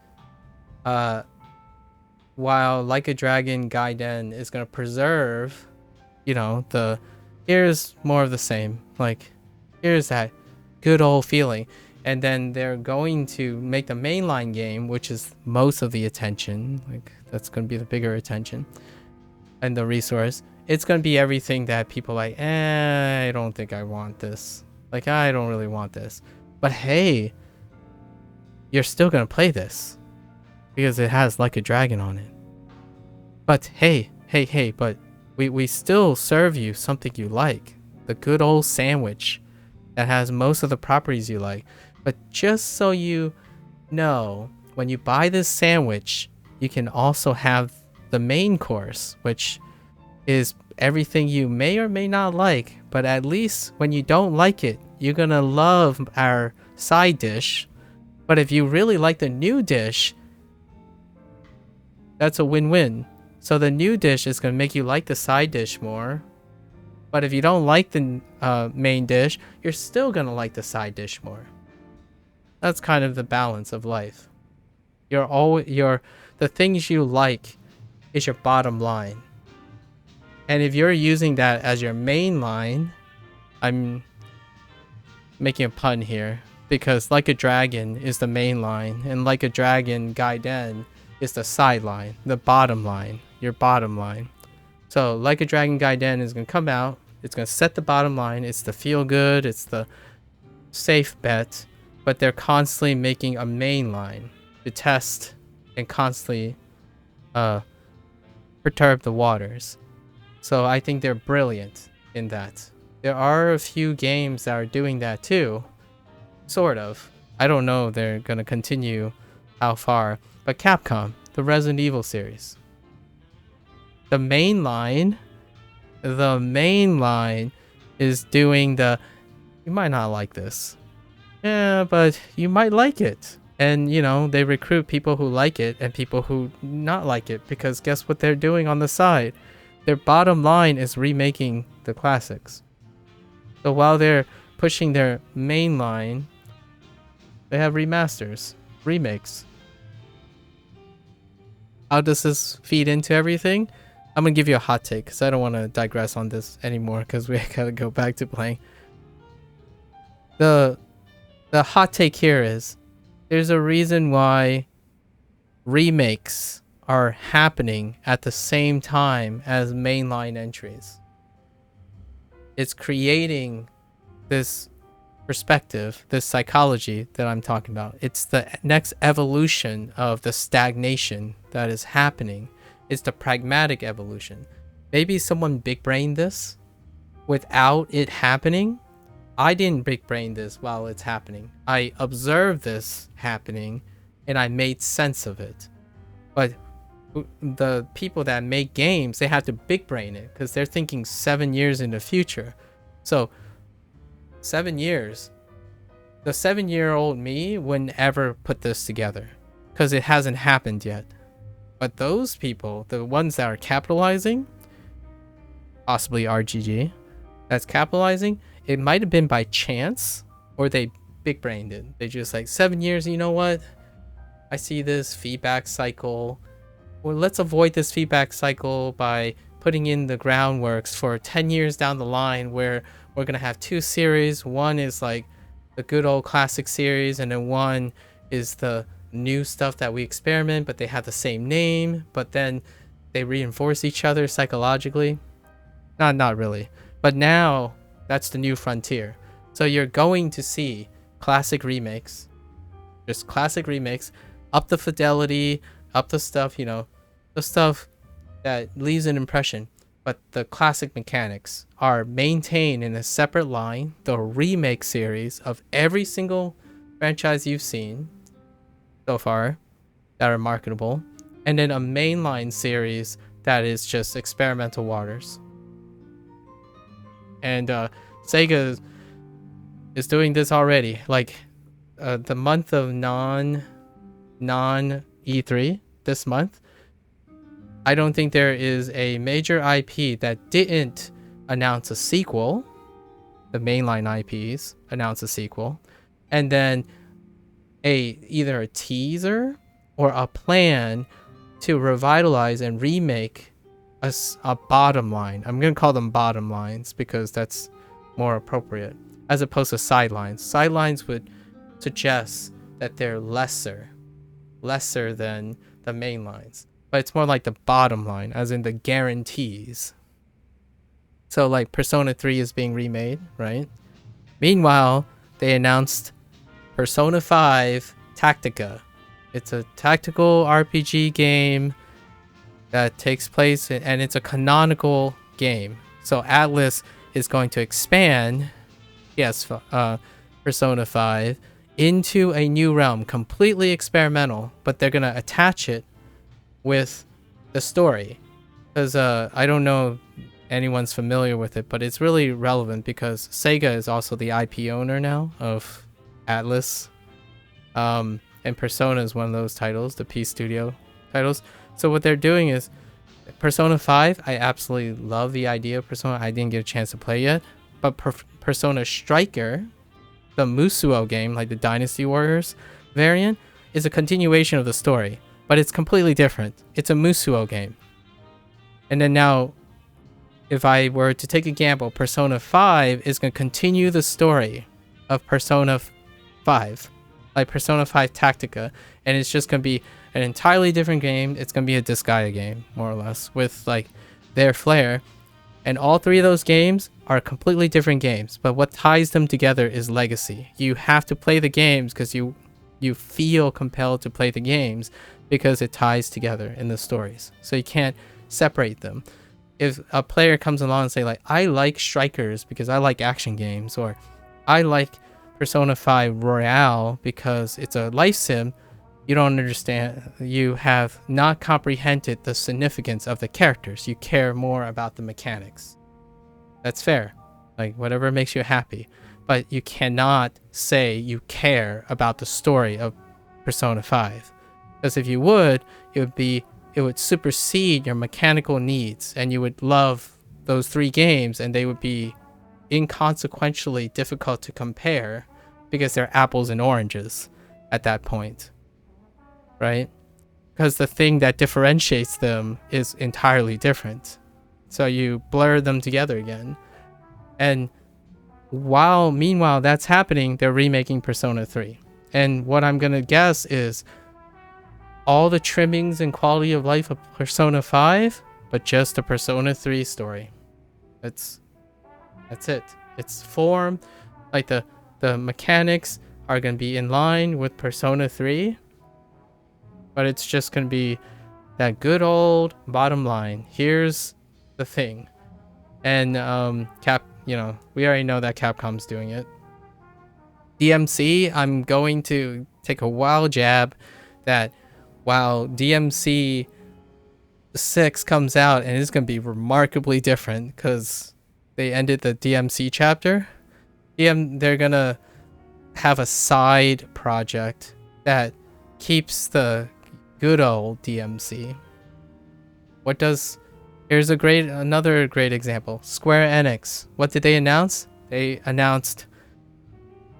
while Like a Dragon Gaiden is gonna preserve, here's more of the same. Like, here's that good old feeling. And then they're going to make the mainline game, which is most of the attention. Like, that's going to be the bigger attention and the resource. It's going to be everything that people like, I don't think I want this. Like, I don't really want this. But hey, you're still going to play this because it has Like a Dragon on it. But hey, but we still serve you something you like. The good old sandwich that has most of the properties you like. But just so you know, when you buy this sandwich, you can also have the main course, which is everything you may or may not like. But at least when you don't like it, you're going to love our side dish. But if you really like the new dish, that's a win-win. So the new dish is going to make you like the side dish more. But if you don't like the main dish, you're still going to like the side dish more. That's kind of the balance of life. The things you like is your bottom line. And if you're using that as your main line, I'm making a pun here, because Like a Dragon is the main line, and Like a Dragon Gaiden is the sideline, the bottom line, your bottom line. So Like a Dragon Gaiden is going to come out, it's going to set the bottom line, it's the feel good, it's the safe bet, but they're constantly making a mainline to test and constantly perturb the waters. So I think they're brilliant in that. There are a few games that are doing that too, sort of. I don't know if they're gonna continue how far, but Capcom, the Resident Evil series, the mainline is doing the, you might not like this, yeah, but you might like it. And you know, they recruit people who like it and people who not like it, because guess what they're doing on the side? Their bottom line is remaking the classics. So while they're pushing their main line, they have remasters, remakes. How does this feed into everything? I'm gonna give you a hot take because I don't want to digress on this anymore because we gotta go back to playing. The hot take here is there's a reason why remakes are happening at the same time as mainline entries. It's creating this perspective, this psychology that I'm talking about. It's the next evolution of the stagnation that is happening. It's the pragmatic evolution. Maybe someone big brained this without it happening. I didn't big brain this while it's happening. I observed this happening and I made sense of it. But the people that make games, they have to big brain it because they're thinking 7 years in the future. So 7 years, the 7-year-old me wouldn't ever put this together because it hasn't happened yet. But those people, the ones that are capitalizing, possibly RGG, that's capitalizing, it might have been by chance or they big brained it. They just like 7 years, you know what? I see this feedback cycle. Well, let's avoid this feedback cycle by putting in the groundworks for 10 years down the line where we're going to have 2 series. One is like the good old classic series, and then one is the new stuff that we experiment, but they have the same name, but then they reinforce each other psychologically. Not really. But now that's the new frontier. So you're going to see classic remakes, just classic remakes, up the fidelity, up the stuff, you know, the stuff that leaves an impression. But the classic mechanics are maintained in a separate line, the remake series of every single franchise you've seen so far that are marketable, and then a mainline series that is just experimental waters. And Sega is doing this already. Like the month of non E3 this month, I don't think there is a major IP that didn't announce a sequel. The mainline IPs announce a sequel, and then either a teaser or a plan to revitalize and remake a Bottomline. I'm gonna call them Bottomlines because that's more appropriate, as opposed to sidelines. Sidelines would suggest that they're lesser than the main lines, but it's more like the bottom line, as in the guarantees. So like Persona 3 is being remade, right? Meanwhile, they announced Persona 5 Tactica. It's a tactical RPG game that takes place, and it's a canonical game. So Atlas is going to expand, yes, Persona 5 into a new realm, completely experimental, but they're going to attach it with the story. Because I don't know if anyone's familiar with it, but it's really relevant because Sega is also the IP owner now of Atlas. And Persona is one of those titles, the P Studio titles. So what they're doing is Persona 5, I absolutely love the idea of Persona. I didn't get a chance to play yet. But Persona Striker, the Musuo game, like the Dynasty Warriors variant, is a continuation of the story. But it's completely different. It's a Musuo game. And then now, if I were to take a gamble, Persona 5 is going to continue the story of Persona 5. Like Persona 5 Tactica. And it's just going to be an entirely different game. It's going to be a Disgaea game, more or less, with like their flair. And all three of those games are completely different games, but what ties them together is legacy. You have to play the games because you feel compelled to play the games because it ties together in the stories. So you can't separate them. If a player comes along and say like, I like Strikers because I like action games, or I like Persona 5 Royale because it's a life sim, you don't understand. You have not comprehended the significance of the characters. You care more about the mechanics. That's fair. Like, whatever makes you happy. But you cannot say you care about the story of Persona 5. Because if you would, it would supersede your mechanical needs, and you would love those three games, and they would be inconsequentially difficult to compare because they're apples and oranges at that point. Right? Because the thing that differentiates them is entirely different. So you blur them together again. And meanwhile that's happening, they're remaking Persona 3. And what I'm going to guess is all the trimmings and quality of life of Persona 5, but just a Persona 3 story. That's it. It's form, like the mechanics are going to be in line with Persona 3, but it's just going to be that good old bottom line. Here's the thing. And we already know that Capcom's doing it. DMC, I'm going to take a wild jab that while DMC 6 comes out, and it's going to be remarkably different because they ended the DMC chapter, they're going to have a side project that keeps the good old DMC. Here's another great example. Square Enix. What did they announce? They announced,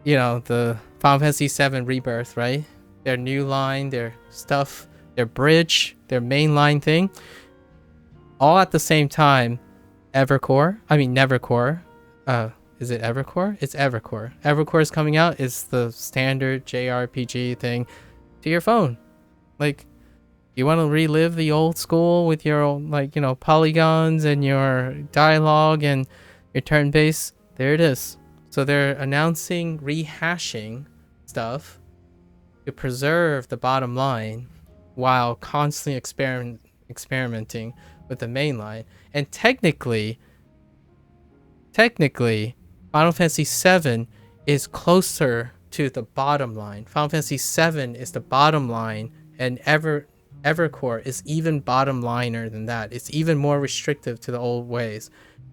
the Final Fantasy VII Rebirth, right? Their new line, their stuff, their bridge, their mainline thing. All at the same time, Nevercore. Is it Evercore? It's Evercore. Evercore is coming out. It's the standard JRPG thing to your phone. Like, you want to relive the old school with your own, polygons and your dialogue and your turn-based? There it is. So they're announcing rehashing stuff to preserve the bottom line while constantly experimenting with the main line. And technically, Final Fantasy VII is closer to the bottom line. Final Fantasy VII is the bottom line, and Evercore is even bottom liner than that. It's even more restrictive to the old ways.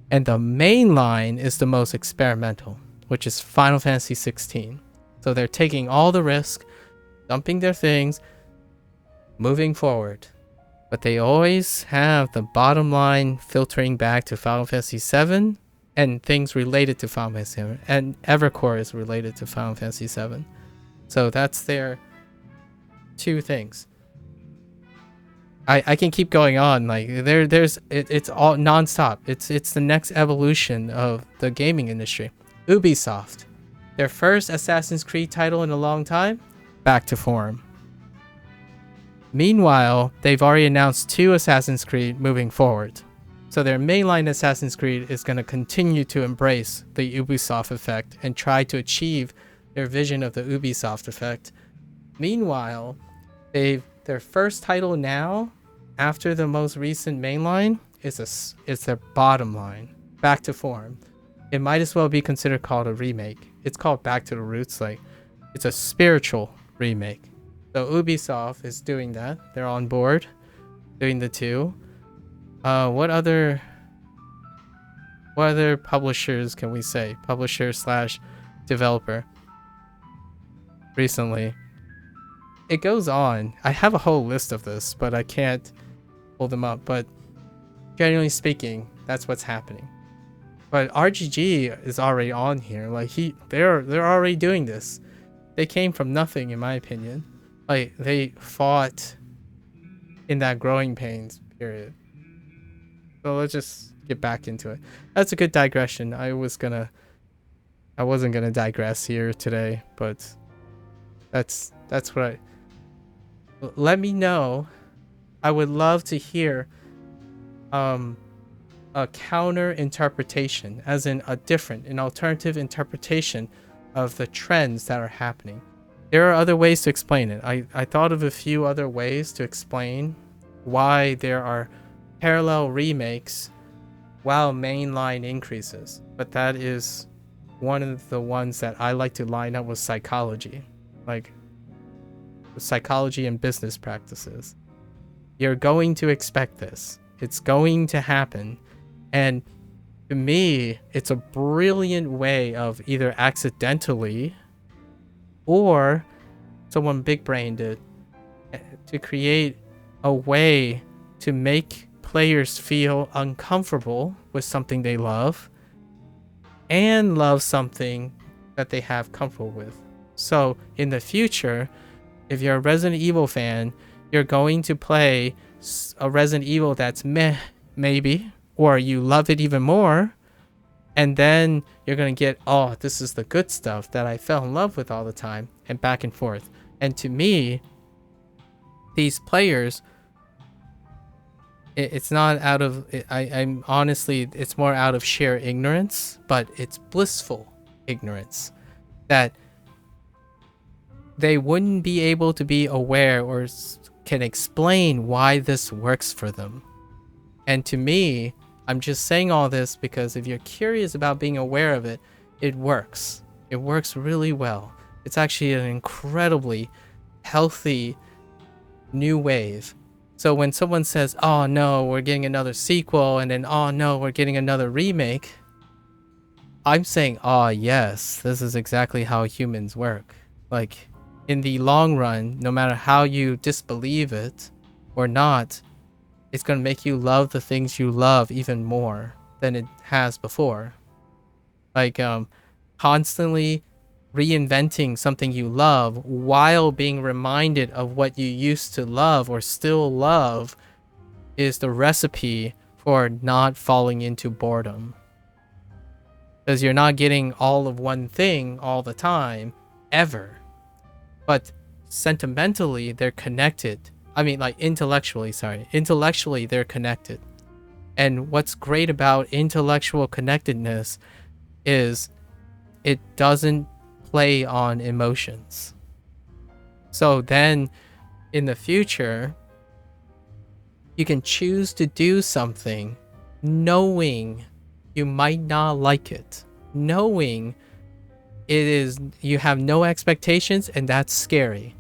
And the main line is the most experimental, which is Final Fantasy 16. So they're taking all the risk, dumping their things, moving forward. But they always have the bottom line filtering back to Final Fantasy 7 and things related to Final Fantasy 7. And Evercore is related to Final Fantasy 7. So that's their two things. I can keep going on. Like it's all nonstop. It's the next evolution of the gaming industry. Ubisoft, their first Assassin's Creed title in a long time, back to form. Meanwhile, they've already announced 2 Assassin's Creed moving forward. So their mainline Assassin's Creed is going to continue to embrace the Ubisoft effect and try to achieve their vision of the Ubisoft effect. Meanwhile, their first title now, after the most recent mainline, is their bottom line, back to form. It might as well be considered called a remake. It's called Back to the Roots. Like, it's a spiritual remake. So Ubisoft is doing that. They're on board, doing the 2. What other publishers can we say? Publisher / developer. Recently. It goes on. I have a whole list of this, but I can't pull them up. But generally speaking, that's what's happening. But RGG is already on here. Like they're already doing this. They came from nothing, in my opinion. Like they fought in that growing pains period. So let's just get back into it. That's a good digression. I wasn't gonna digress here today, but that's what let me know. I would love to hear a counter interpretation, as in an alternative interpretation of the trends that are happening. There are other ways to explain it. I thought of a few other ways to explain why there are parallel remakes while mainline increases, but that is one of the ones that I like to line up with psychology, like psychology and business practices. You're going to expect this. It's going to happen. And to me, it's a brilliant way of either accidentally or someone big-brained it to create a way to make players feel uncomfortable with something they love and love something that they have comfortable with. So in the future, if you're a Resident Evil fan, you're going to play a Resident Evil that's meh, maybe, or you love it even more, and then you're going to get, oh, this is the good stuff that I fell in love with all the time, and back and forth. And to me, these players, it's not out of, I'm honestly, it's more out of sheer ignorance, but it's blissful ignorance that they wouldn't be able to be aware or can explain why this works for them. And to me, I'm just saying all this because if you're curious about being aware of it, it works. It works really well. It's actually an incredibly healthy new wave. So when someone says, oh no, we're getting another sequel, and then, oh no, we're getting another remake, I'm saying, oh yes, this is exactly how humans work. Like, in the long run, no matter how you disbelieve it or not, it's going to make you love the things you love even more than it has before. Like, constantly reinventing something you love while being reminded of what you used to love or still love is the recipe for not falling into boredom. Because you're not getting all of one thing all the time, ever. But sentimentally, they're connected. I mean, like, intellectually, they're connected. And what's great about intellectual connectedness is it doesn't play on emotions. So then, in the future, you can choose to do something knowing you might not like it. Knowing you have no expectations, and that's scary.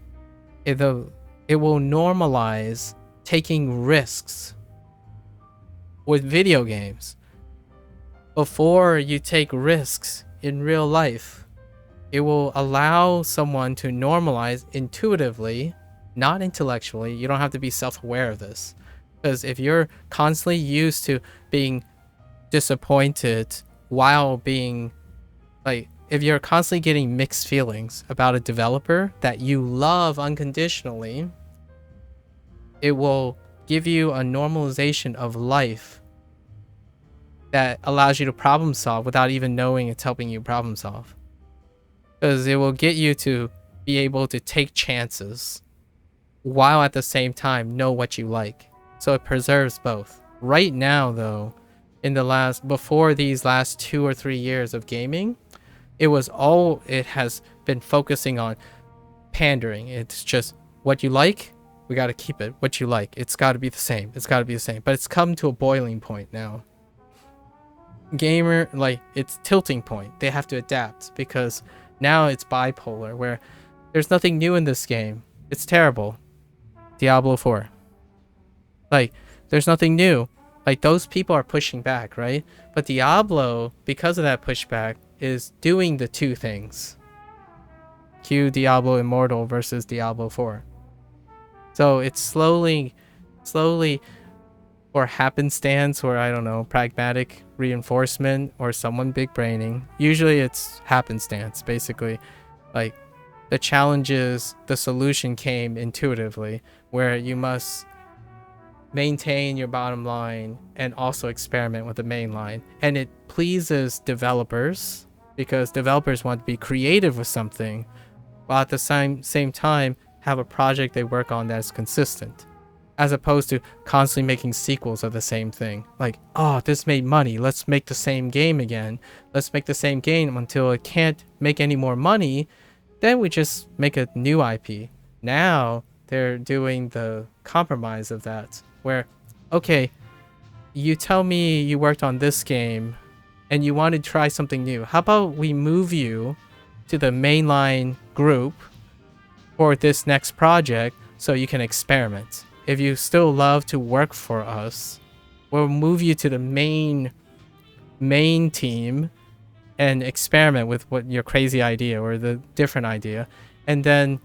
It will normalize taking risks with video games. Before you take risks in real life, it will allow someone to normalize intuitively, not intellectually. You don't have to be self-aware of this. Because if you're constantly used to being disappointed while being like, if you're constantly getting mixed feelings about a developer that you love unconditionally, it will give you a normalization of life that allows you to problem solve without even knowing it's helping you problem solve. Because it will get you to be able to take chances while at the same time know what you like. So it preserves both. Right now, though, before these last 2 or 3 years of gaming, it has been focusing on pandering. It's just what you like, we got to keep it. What you like, it's got to be the same. But it's come to a boiling point now. It's tilting point. They have to adapt because now it's bipolar where there's nothing new in this game. It's terrible. Diablo 4. There's nothing new. Those people are pushing back, right? But Diablo, because of that pushback, is doing the two things. Q Diablo Immortal versus Diablo 4. So it's slowly, or happenstance, or I don't know, pragmatic reinforcement, or someone big braining. Usually it's happenstance, basically. The challenges, the solution came intuitively, where you must maintain your bottom line and also experiment with the main line. And it pleases developers because developers want to be creative with something while at the same time have a project they work on that's consistent. as opposed to constantly making sequels of the same thing. Like, oh, this made money, let's make the same game again. Let's make the same game until it can't make any more money. Then we just make a new IP. Now they're doing the compromise of that, where, okay, you tell me you worked on this game and you want to try something new. How about we move you to the mainline group for this next project so you can experiment? If you still love to work for us, we'll move you to the main team and experiment with what your crazy idea or the different idea. And then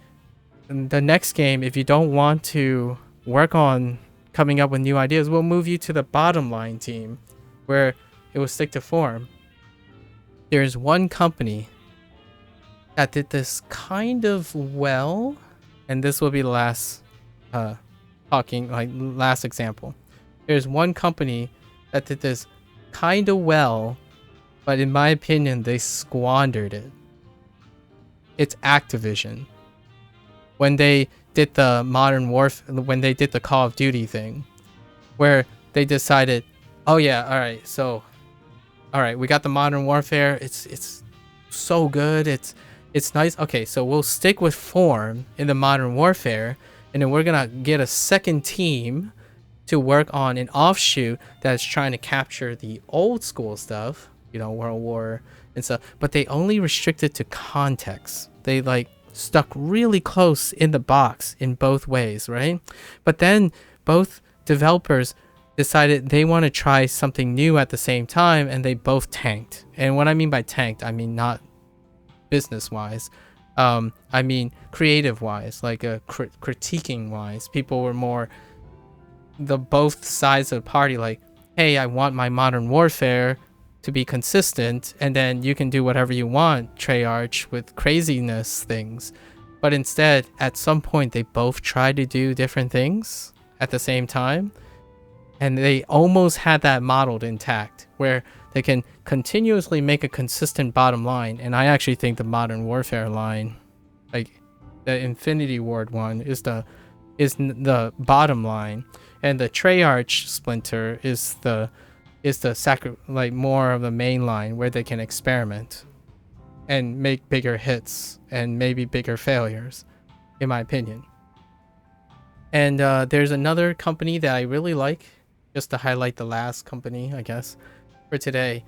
the next game, if you don't want to work on coming up with new ideas, we'll move you to the Bottomline team where it will stick to form. There's one company that did this kind of well, and this will be the last last example. There's one company that did this kind of well, but in my opinion, they squandered it. It's Activision. When they did the when they did the Call of Duty thing, where they decided, oh yeah, all right, we got the Modern Warfare. It's so good. It's nice. Okay, so we'll stick with form in the Modern Warfare, and then we're gonna get a second team to work on an offshoot that's trying to capture the old school stuff, World War and stuff. But they only restricted to context. They stuck really close in the box in both ways, right? But then both developers decided they want to try something new at the same time, and they both tanked. And what I mean by tanked, I mean not business wise, I mean creative wise, like critiquing wise. People were more the both sides of the party, like, hey, I want my Modern Warfare to be consistent, and then you can do whatever you want, Treyarch, with craziness things. But instead, at some point, they both tried to do different things at the same time, and they almost had that modeled intact, where they can continuously make a consistent bottom line. And I actually think the Modern Warfare line, like the Infinity Ward one, is the bottom line, and the Treyarch Splinter is the more of the main line, where they can experiment and make bigger hits and maybe bigger failures, in my opinion. And there's another company that I really like, just to highlight the last company, I guess, for today.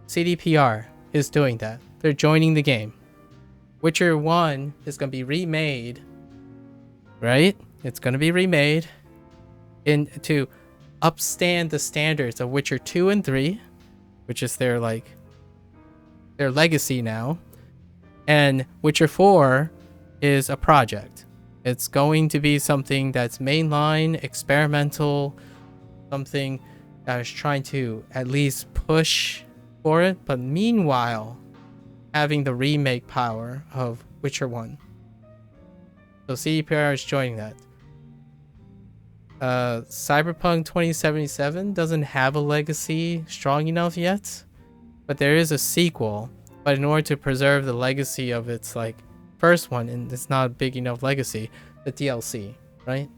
CDPR is doing that. They're joining the game. Witcher 1 is going to be remade, right? It's going to be remade to upstand the standards of Witcher 2 and 3, which is their legacy now. And Witcher 4 is a project. It's going to be something that's mainline, experimental, something that is trying to at least push for it, but meanwhile having the remake power of Witcher 1. So CDPR is joining that. Cyberpunk 2077 doesn't have a legacy strong enough yet, but there is a sequel. But in order to preserve the legacy of its first one, and it's not a big enough legacy, the DLC, right?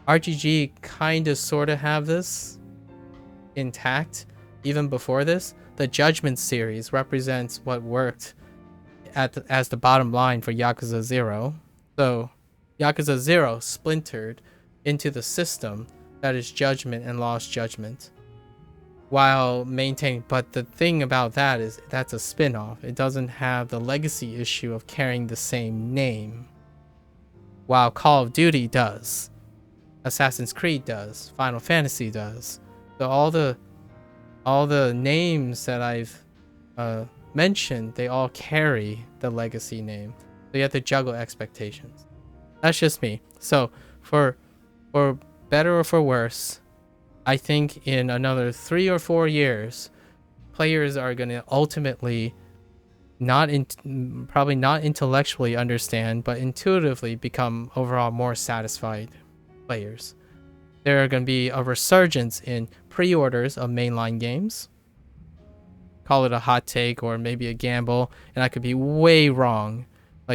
RGG kind of sort of have this intact even before this. The Judgment series represents what worked as the bottom line for Yakuza 0. So Yakuza 0 splintered into the system that is Judgment and Lost Judgment, while maintaining. But the thing about that is that's a spin-off. It doesn't have the legacy issue of carrying the same name, while Call of Duty does, Assassin's Creed does, Final Fantasy does. So all the names that I've mentioned, they all carry the legacy name. So you have to juggle expectations. That's just me. So for better or for worse, I think in another 3 or 4 years, players are going to ultimately probably not intellectually understand, but intuitively become overall more satisfied players. There are going to be a resurgence in pre-orders of mainline games. Call it a hot take or maybe a gamble, and I could be way wrong.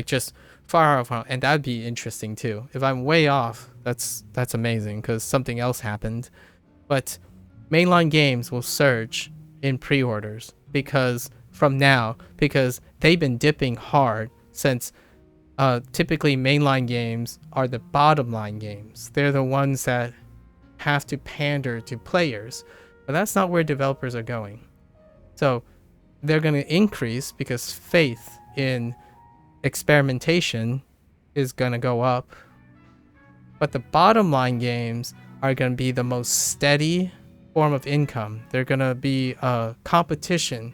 Just far off, and that'd be interesting too. If I'm way off, that's amazing because something else happened. But mainline games will surge in pre-orders because they've been dipping hard since typically mainline games are the bottom line games. They're the ones that have to pander to players, but that's not where developers are going. So they're going to increase because faith in experimentation is going to go up, but the bottom line games are going to be the most steady form of income. They're going to be a competition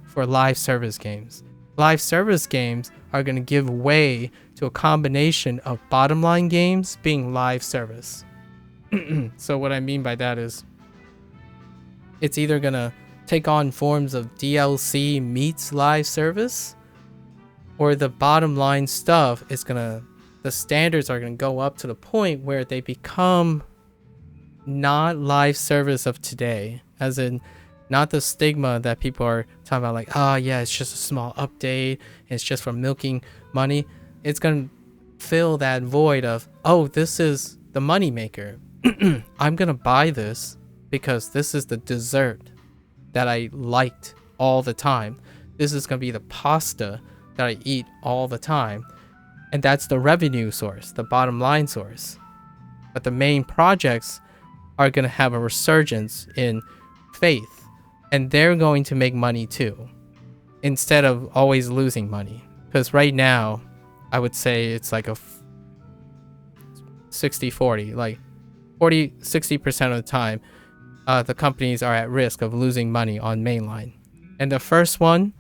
for live service games. Live service games are going to give way to a combination of bottom line games being live service. So what I mean by that is it's either going to take on forms of DLC meets live service, or the bottom line stuff is the standards are going to go up to the point where they become not live service of today, as in not the stigma that people are talking about, like, oh yeah, it's just a small update, it's just for milking money. It's going to fill that void of, oh, this is the money maker. I'm going to buy this because this is the dessert that I liked all the time. This is going to be the pasta that I eat all the time. And that's the revenue source, the bottom line source. But the main projects are going to have a resurgence in faith, and they're going to make money too, instead of always losing money. Because right now, I would say it's like a 60-40, like 60% of the time, the companies are at risk of losing money on mainline. And the first one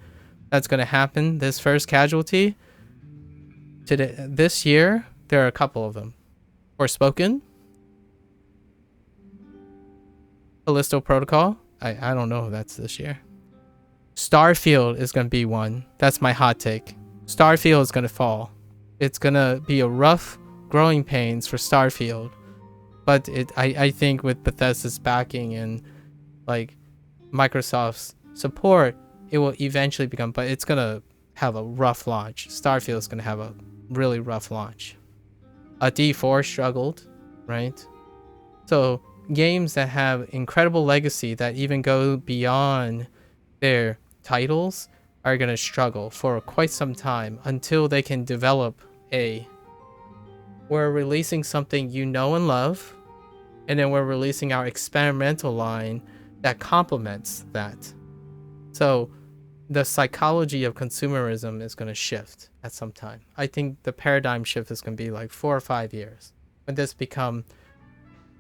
that's going to happen, this first casualty, this year, there are a couple of them. Forspoken, Callisto Protocol, I don't know if that's this year. Starfield is going to be one. That's my hot take. Starfield is going to fall. It's going to be a rough growing pains for Starfield. But I think with Bethesda's backing and like Microsoft's support, it will eventually become, but it's going to have a rough launch. Starfield is going to have a really rough launch. D4 struggled, right? So games that have incredible legacy that even go beyond their titles are going to struggle for quite some time until they can develop we're releasing something you know and love, and then we're releasing our experimental line that complements that. So the psychology of consumerism is going to shift at some time. I think the paradigm shift is going to be like 4 or 5 years when this become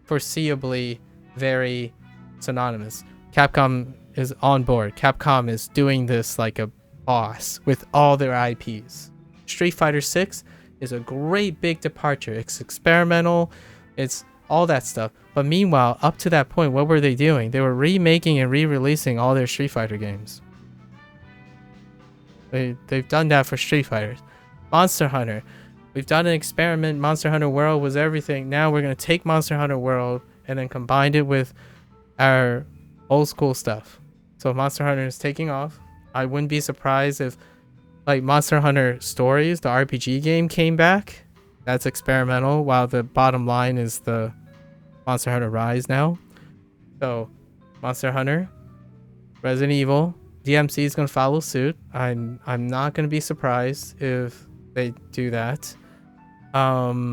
foreseeably very synonymous. Capcom is on board. Capcom is doing this like a boss with all their IPs. Street Fighter 6 is a great big departure. It's experimental. It's all that stuff. But meanwhile, up to that point, what were they doing? They were remaking and re-releasing all their Street Fighter games. They've done that for Street Fighter. Monster Hunter. We've done an experiment. Monster Hunter World was everything. Now we're going to take Monster Hunter World and then combine it with our old school stuff. So Monster Hunter is taking off. I wouldn't be surprised if like Monster Hunter Stories, the RPG game, came back. That's experimental, while the bottom line is the Monster Hunter Rise now. So Monster Hunter, Resident Evil, DMC is going to follow suit. I'm not going to be surprised if they do that. I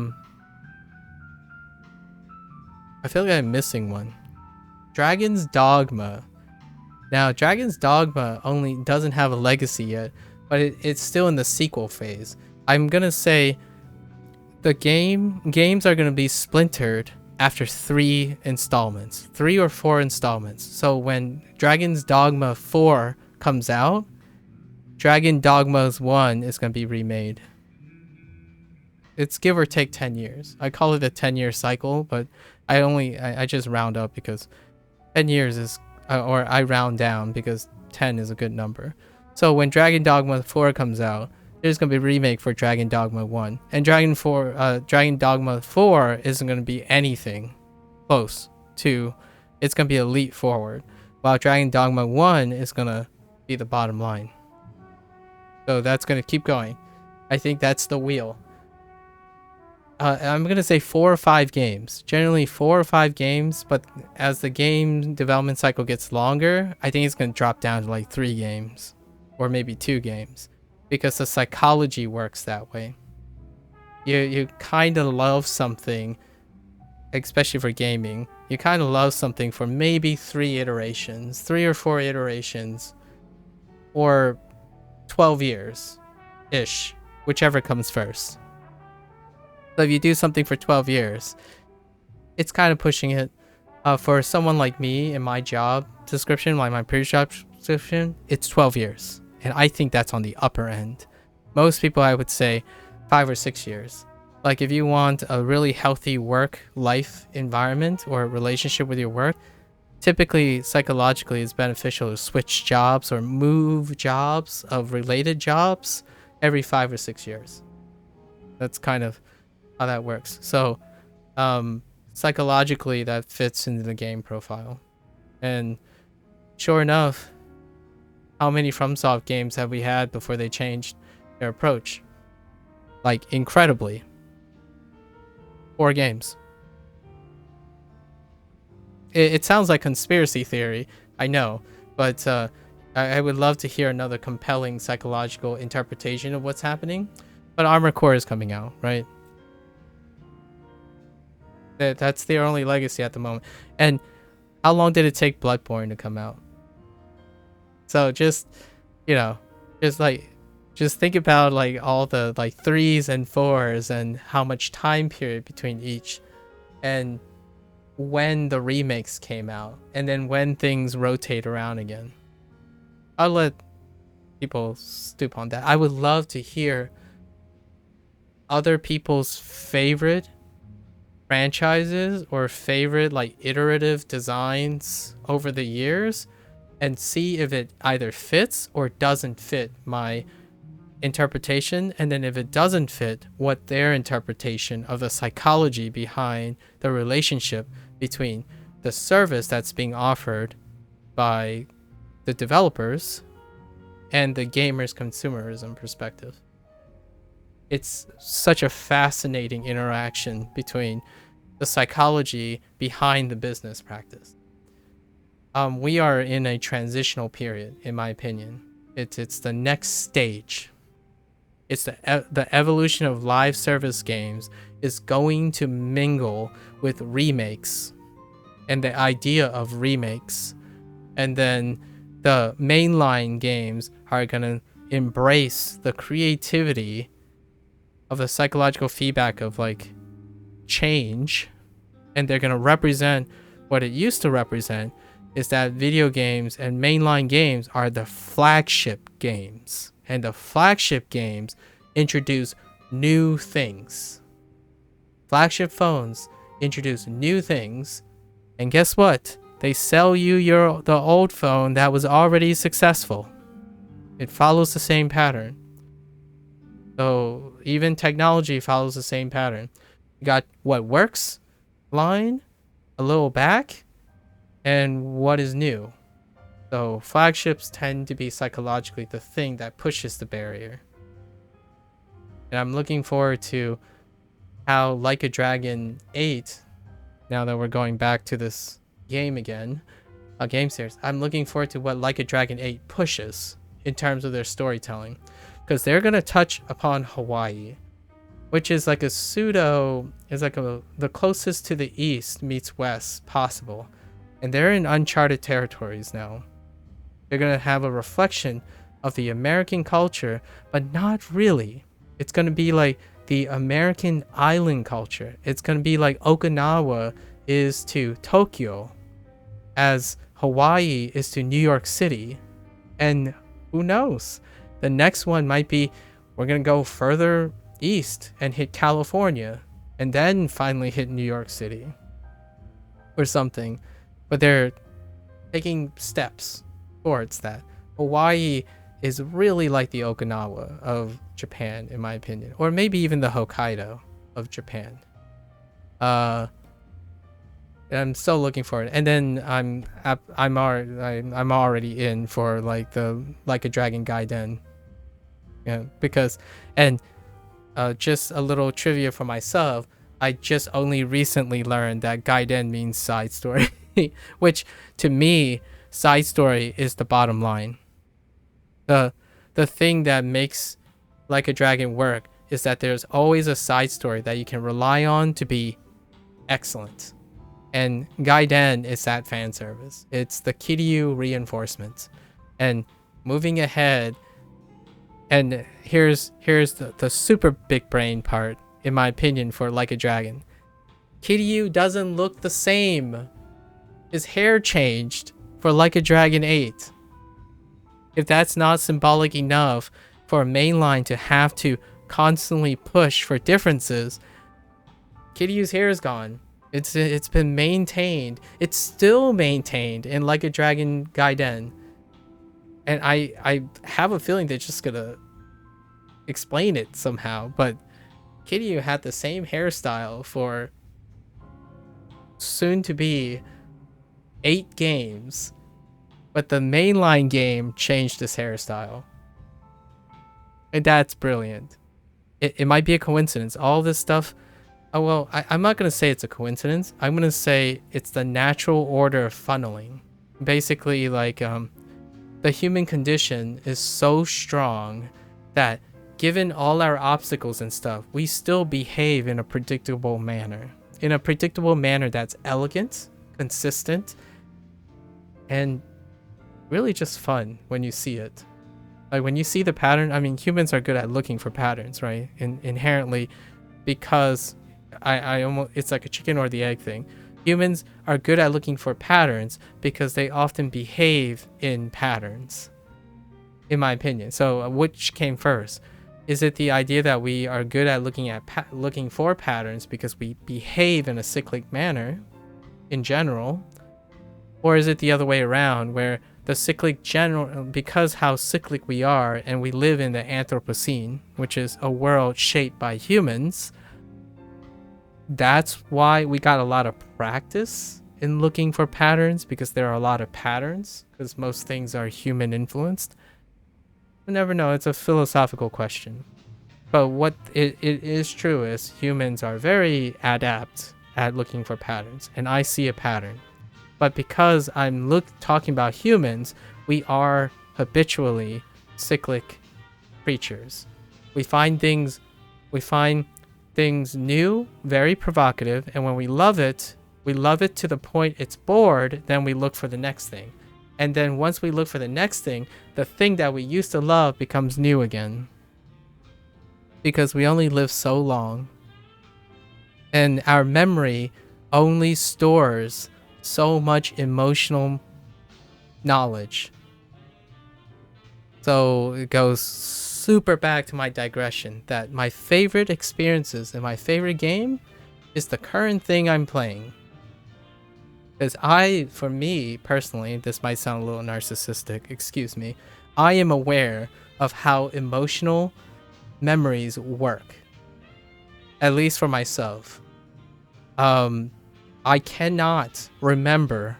feel like I'm missing one. Dragon's Dogma. Now, Dragon's Dogma only doesn't have a legacy yet, but it's still in the sequel phase. I'm going to say the games are going to be splintered after 3 installments, 3 or 4 installments. So when Dragon's Dogma 4 comes out, Dragon Dogma's 1 is going to be remade. It's give or take 10 years. I call it a 10-year cycle, but I just round up because 10 years is, or I round down because 10 is a good number. So when Dragon Dogma 4 comes out, there's going to be a remake for Dragon Dogma 1. And Dragon Dogma 4 isn't going to be anything close to, it's going to be a leap forward. While Dragon Dogma 1 is going to be the bottom line. So that's going to keep going. I think that's the wheel. I'm gonna say 4 or 5 games. Generally 4 or 5 games, but as the game development cycle gets longer, I think it's gonna drop down to like 3 games, or maybe 2 games, because the psychology works that way. You kind of love something, especially for gaming. You kind of love something for maybe 3 iterations, 3 or 4 iterations, or 12 years, ish, whichever comes first. So if you do something for 12 years, it's kind of pushing it. For someone like me in my job description, like my previous job description, it's 12 years. And I think that's on the upper end. Most people, I would say 5 or 6 years. Like if you want a really healthy work-life environment or relationship with your work, typically psychologically it's beneficial to switch jobs or move jobs of related jobs every 5 or 6 years. That's kind of how that works. So psychologically that fits into the game profile. And sure enough, how many FromSoft games have we had before they changed their approach? Like incredibly, 4 games. It sounds like conspiracy theory, I know, but I would love to hear another compelling psychological interpretation of what's happening. But Armored Core is coming out, right? That's their only legacy at the moment. And how long did it take Bloodborne to come out? So just, you know, just think about like all the like 3s and 4s and how much time period between each, and when the remakes came out, and then when things rotate around again. I'll let people stoop on that. I would love to hear other people's favorite franchises or favorite like iterative designs over the years, and see if it either fits or doesn't fit my interpretation, and then if it doesn't fit, what their interpretation of the psychology behind the relationship between the service that's being offered by the developers and the gamer's consumerism perspective. It's such a fascinating interaction between the psychology behind the business practice. We are in a transitional period, in my opinion. It's the next stage. It's the evolution of live service games is going to mingle with remakes and the idea of remakes. And then the mainline games are going to embrace the creativity of the psychological feedback of like change, and they're going to represent what it used to represent, is that video games and mainline games are the flagship games, and the flagship games introduce new things. Flagship phones introduce new things, and guess what? They sell you the old phone that was already successful. It follows the same pattern. So even technology follows the same pattern. You got what works, line, a little back, and what is new. So flagships tend to be psychologically the thing that pushes the barrier. And I'm looking forward to how Like a Dragon 8, now that we're going back to this game again, a game series, I'm looking forward to what Like a Dragon 8 pushes in terms of their storytelling. Because they're going to touch upon Hawaii, which is like a the closest to the east meets west possible. And they're in uncharted territories now. They're going to have a reflection of the American culture, but not really. It's going to be like the American island culture. It's going to be like Okinawa is to Tokyo, as Hawaii is to New York City. And who knows? The next one might be, we're going to go further east and hit California, and then finally hit New York City or something. But they're taking steps towards that. Hawaii is really like the Okinawa of Japan, in my opinion, or maybe even the Hokkaido of Japan. I'm so looking forward, and then I'm already in for like the Like a Dragon Gaiden, yeah, because, and Just a little trivia for myself. I just only recently learned that Gaiden means side story, which to me, side story is the bottom line. The the thing that makes Like a Dragon work is that there's always a side story that you can rely on to be excellent. And Gaiden is that fan service. It's the Kiryu reinforcement. And moving ahead, and here's the super big brain part, in my opinion, for Like a Dragon. Kiryu doesn't look the same. His hair changed for Like a Dragon 8. If that's not symbolic enough for a mainline to have to constantly push for differences, Kiryu's hair is gone. It's been maintained. It's still maintained in Like a Dragon Gaiden. And I have a feeling they're just gonna explain it somehow. But Kiryu had the same hairstyle for soon to be 8 games. But the mainline game changed his hairstyle. And that's brilliant. It might be a coincidence. All this stuff... Oh, well, I'm not going to say it's a coincidence. I'm going to say it's the natural order of funneling. Basically, like, the human condition is so strong that given all our obstacles and stuff, we still behave in a predictable manner. In a predictable manner that's elegant, consistent, and really just fun when you see it. Like, when you see the pattern, I mean, humans are good at looking for patterns, right? Inherently, because I almost, it's like a chicken or the egg thing. Humans are good at looking for patterns because they often behave in patterns, in my opinion. So which came first? Is it the idea that we are good at looking for patterns because we behave in a cyclic manner in general? Or is it the other way around, where the cyclic general, because how cyclic we are, and we live in the Anthropocene, which is a world shaped by humans, that's why we got a lot of practice in looking for patterns, because there are a lot of patterns, because most things are human influenced? You never know. It's a philosophical question. But what it is true is humans are very adept at looking for patterns, and I see a pattern. But because I'm talking about humans, we are habitually cyclic creatures. We find things new, very provocative, and when we love it to the point it's bored, then we look for the next thing. And then once we look for the next thing, the thing that we used to love becomes new again. Because we only live so long. And our memory only stores so much emotional knowledge. So it goes super back to my digression that my favorite experiences and my favorite game is the current thing I'm playing. Because for me personally, this might sound a little narcissistic, excuse me, I am aware of how emotional memories work. At least for myself. I cannot remember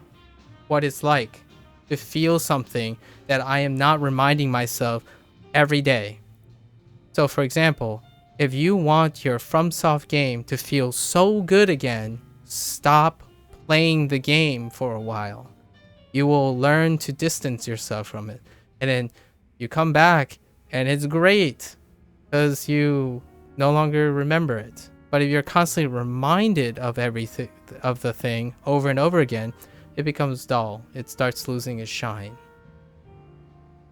what it's like to feel something that I am not reminding myself every day. So for example, if you want your FromSoft game to feel so good again, stop playing the game for a while. You will learn to distance yourself from it. And then you come back and it's great because you no longer remember it. But if you're constantly reminded of everything, of the thing over and over again, it becomes dull. It starts losing its shine.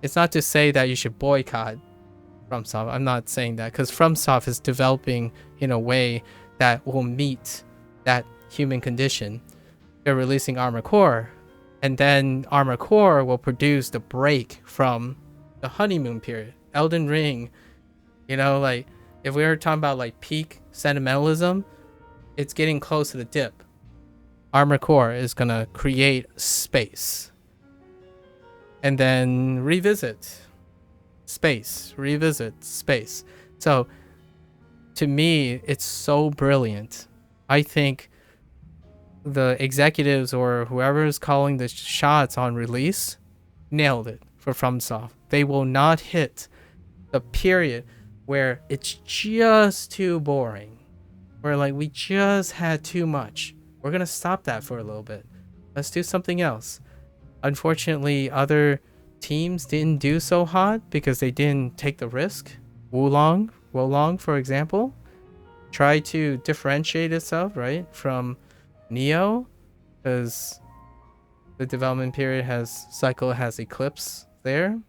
It's not to say that you should boycott FromSoft. I'm not saying that, because FromSoft is developing in a way that will meet that human condition. They're releasing Armored Core, and then Armored Core will produce the break from the honeymoon period. Elden Ring, like, if we were talking about like peak sentimentalism, it's getting close to the dip. Armored Core is gonna create space and then revisit space. So to me, it's so brilliant. I think the executives or whoever is calling the shots on release nailed it for FromSoft. They will not hit the period. where it's just too boring. Where like we just had too much. We're gonna stop that for a little bit. Let's do something else. Unfortunately, other teams didn't do so hot because they didn't take the risk. Wolong, for example, tried to differentiate itself, right, from Neo, because the development period has eclipse there.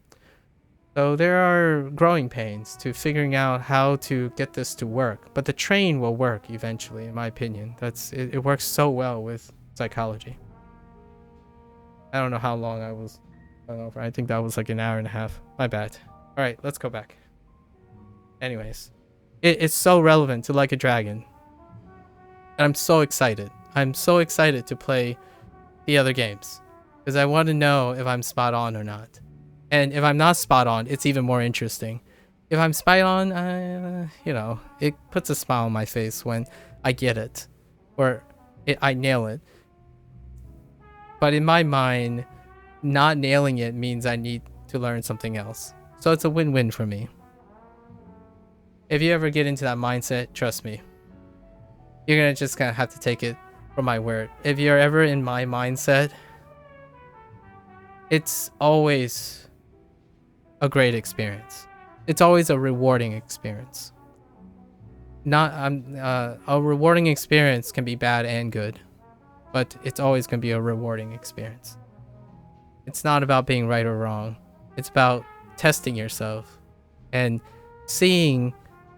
So there are growing pains to figuring out how to get this to work. But the train will work eventually, in my opinion. It works so well with psychology. I don't know how long I was over. I think that was like an hour and a half. My bad. All right, let's go back. Anyways, it's so relevant to Like a Dragon. And I'm so excited. I'm so excited to play the other games because I want to know if I'm spot on or not. And if I'm not spot on, it's even more interesting. If I'm spot on, it puts a smile on my face when I get it or I nail it. But in my mind, not nailing it means I need to learn something else. So it's a win-win for me. If you ever get into that mindset, trust me, you're gonna just gonna have to take it for my word. If you're ever in my mindset, it's always a great experience. It's always a rewarding experience. A rewarding experience can be bad and good, but it's always gonna be a rewarding experience. It's not about being right or wrong. It's about testing yourself and seeing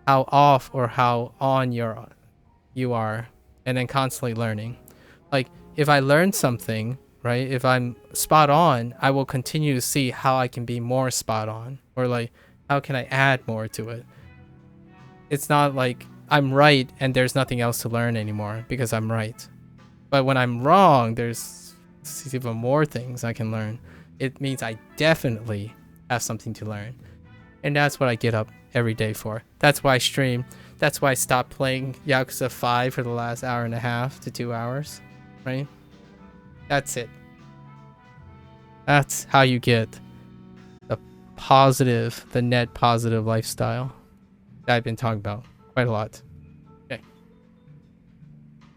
how off or how on you are, and then constantly learning. Like if I learn something, right? If I'm spot on, I will continue to see how I can be more spot on, or like how can I add more to it. It's not like I'm right and there's nothing else to learn anymore because I'm right. But when I'm wrong, there's even more things I can learn. It means I definitely have something to learn. And that's what I get up every day for. That's why I stream. That's why I stopped playing Yakuza 5 for the last hour and a half to 2 hours, right? That's it. That's how you get the net positive lifestyle that I've been talking about quite a lot.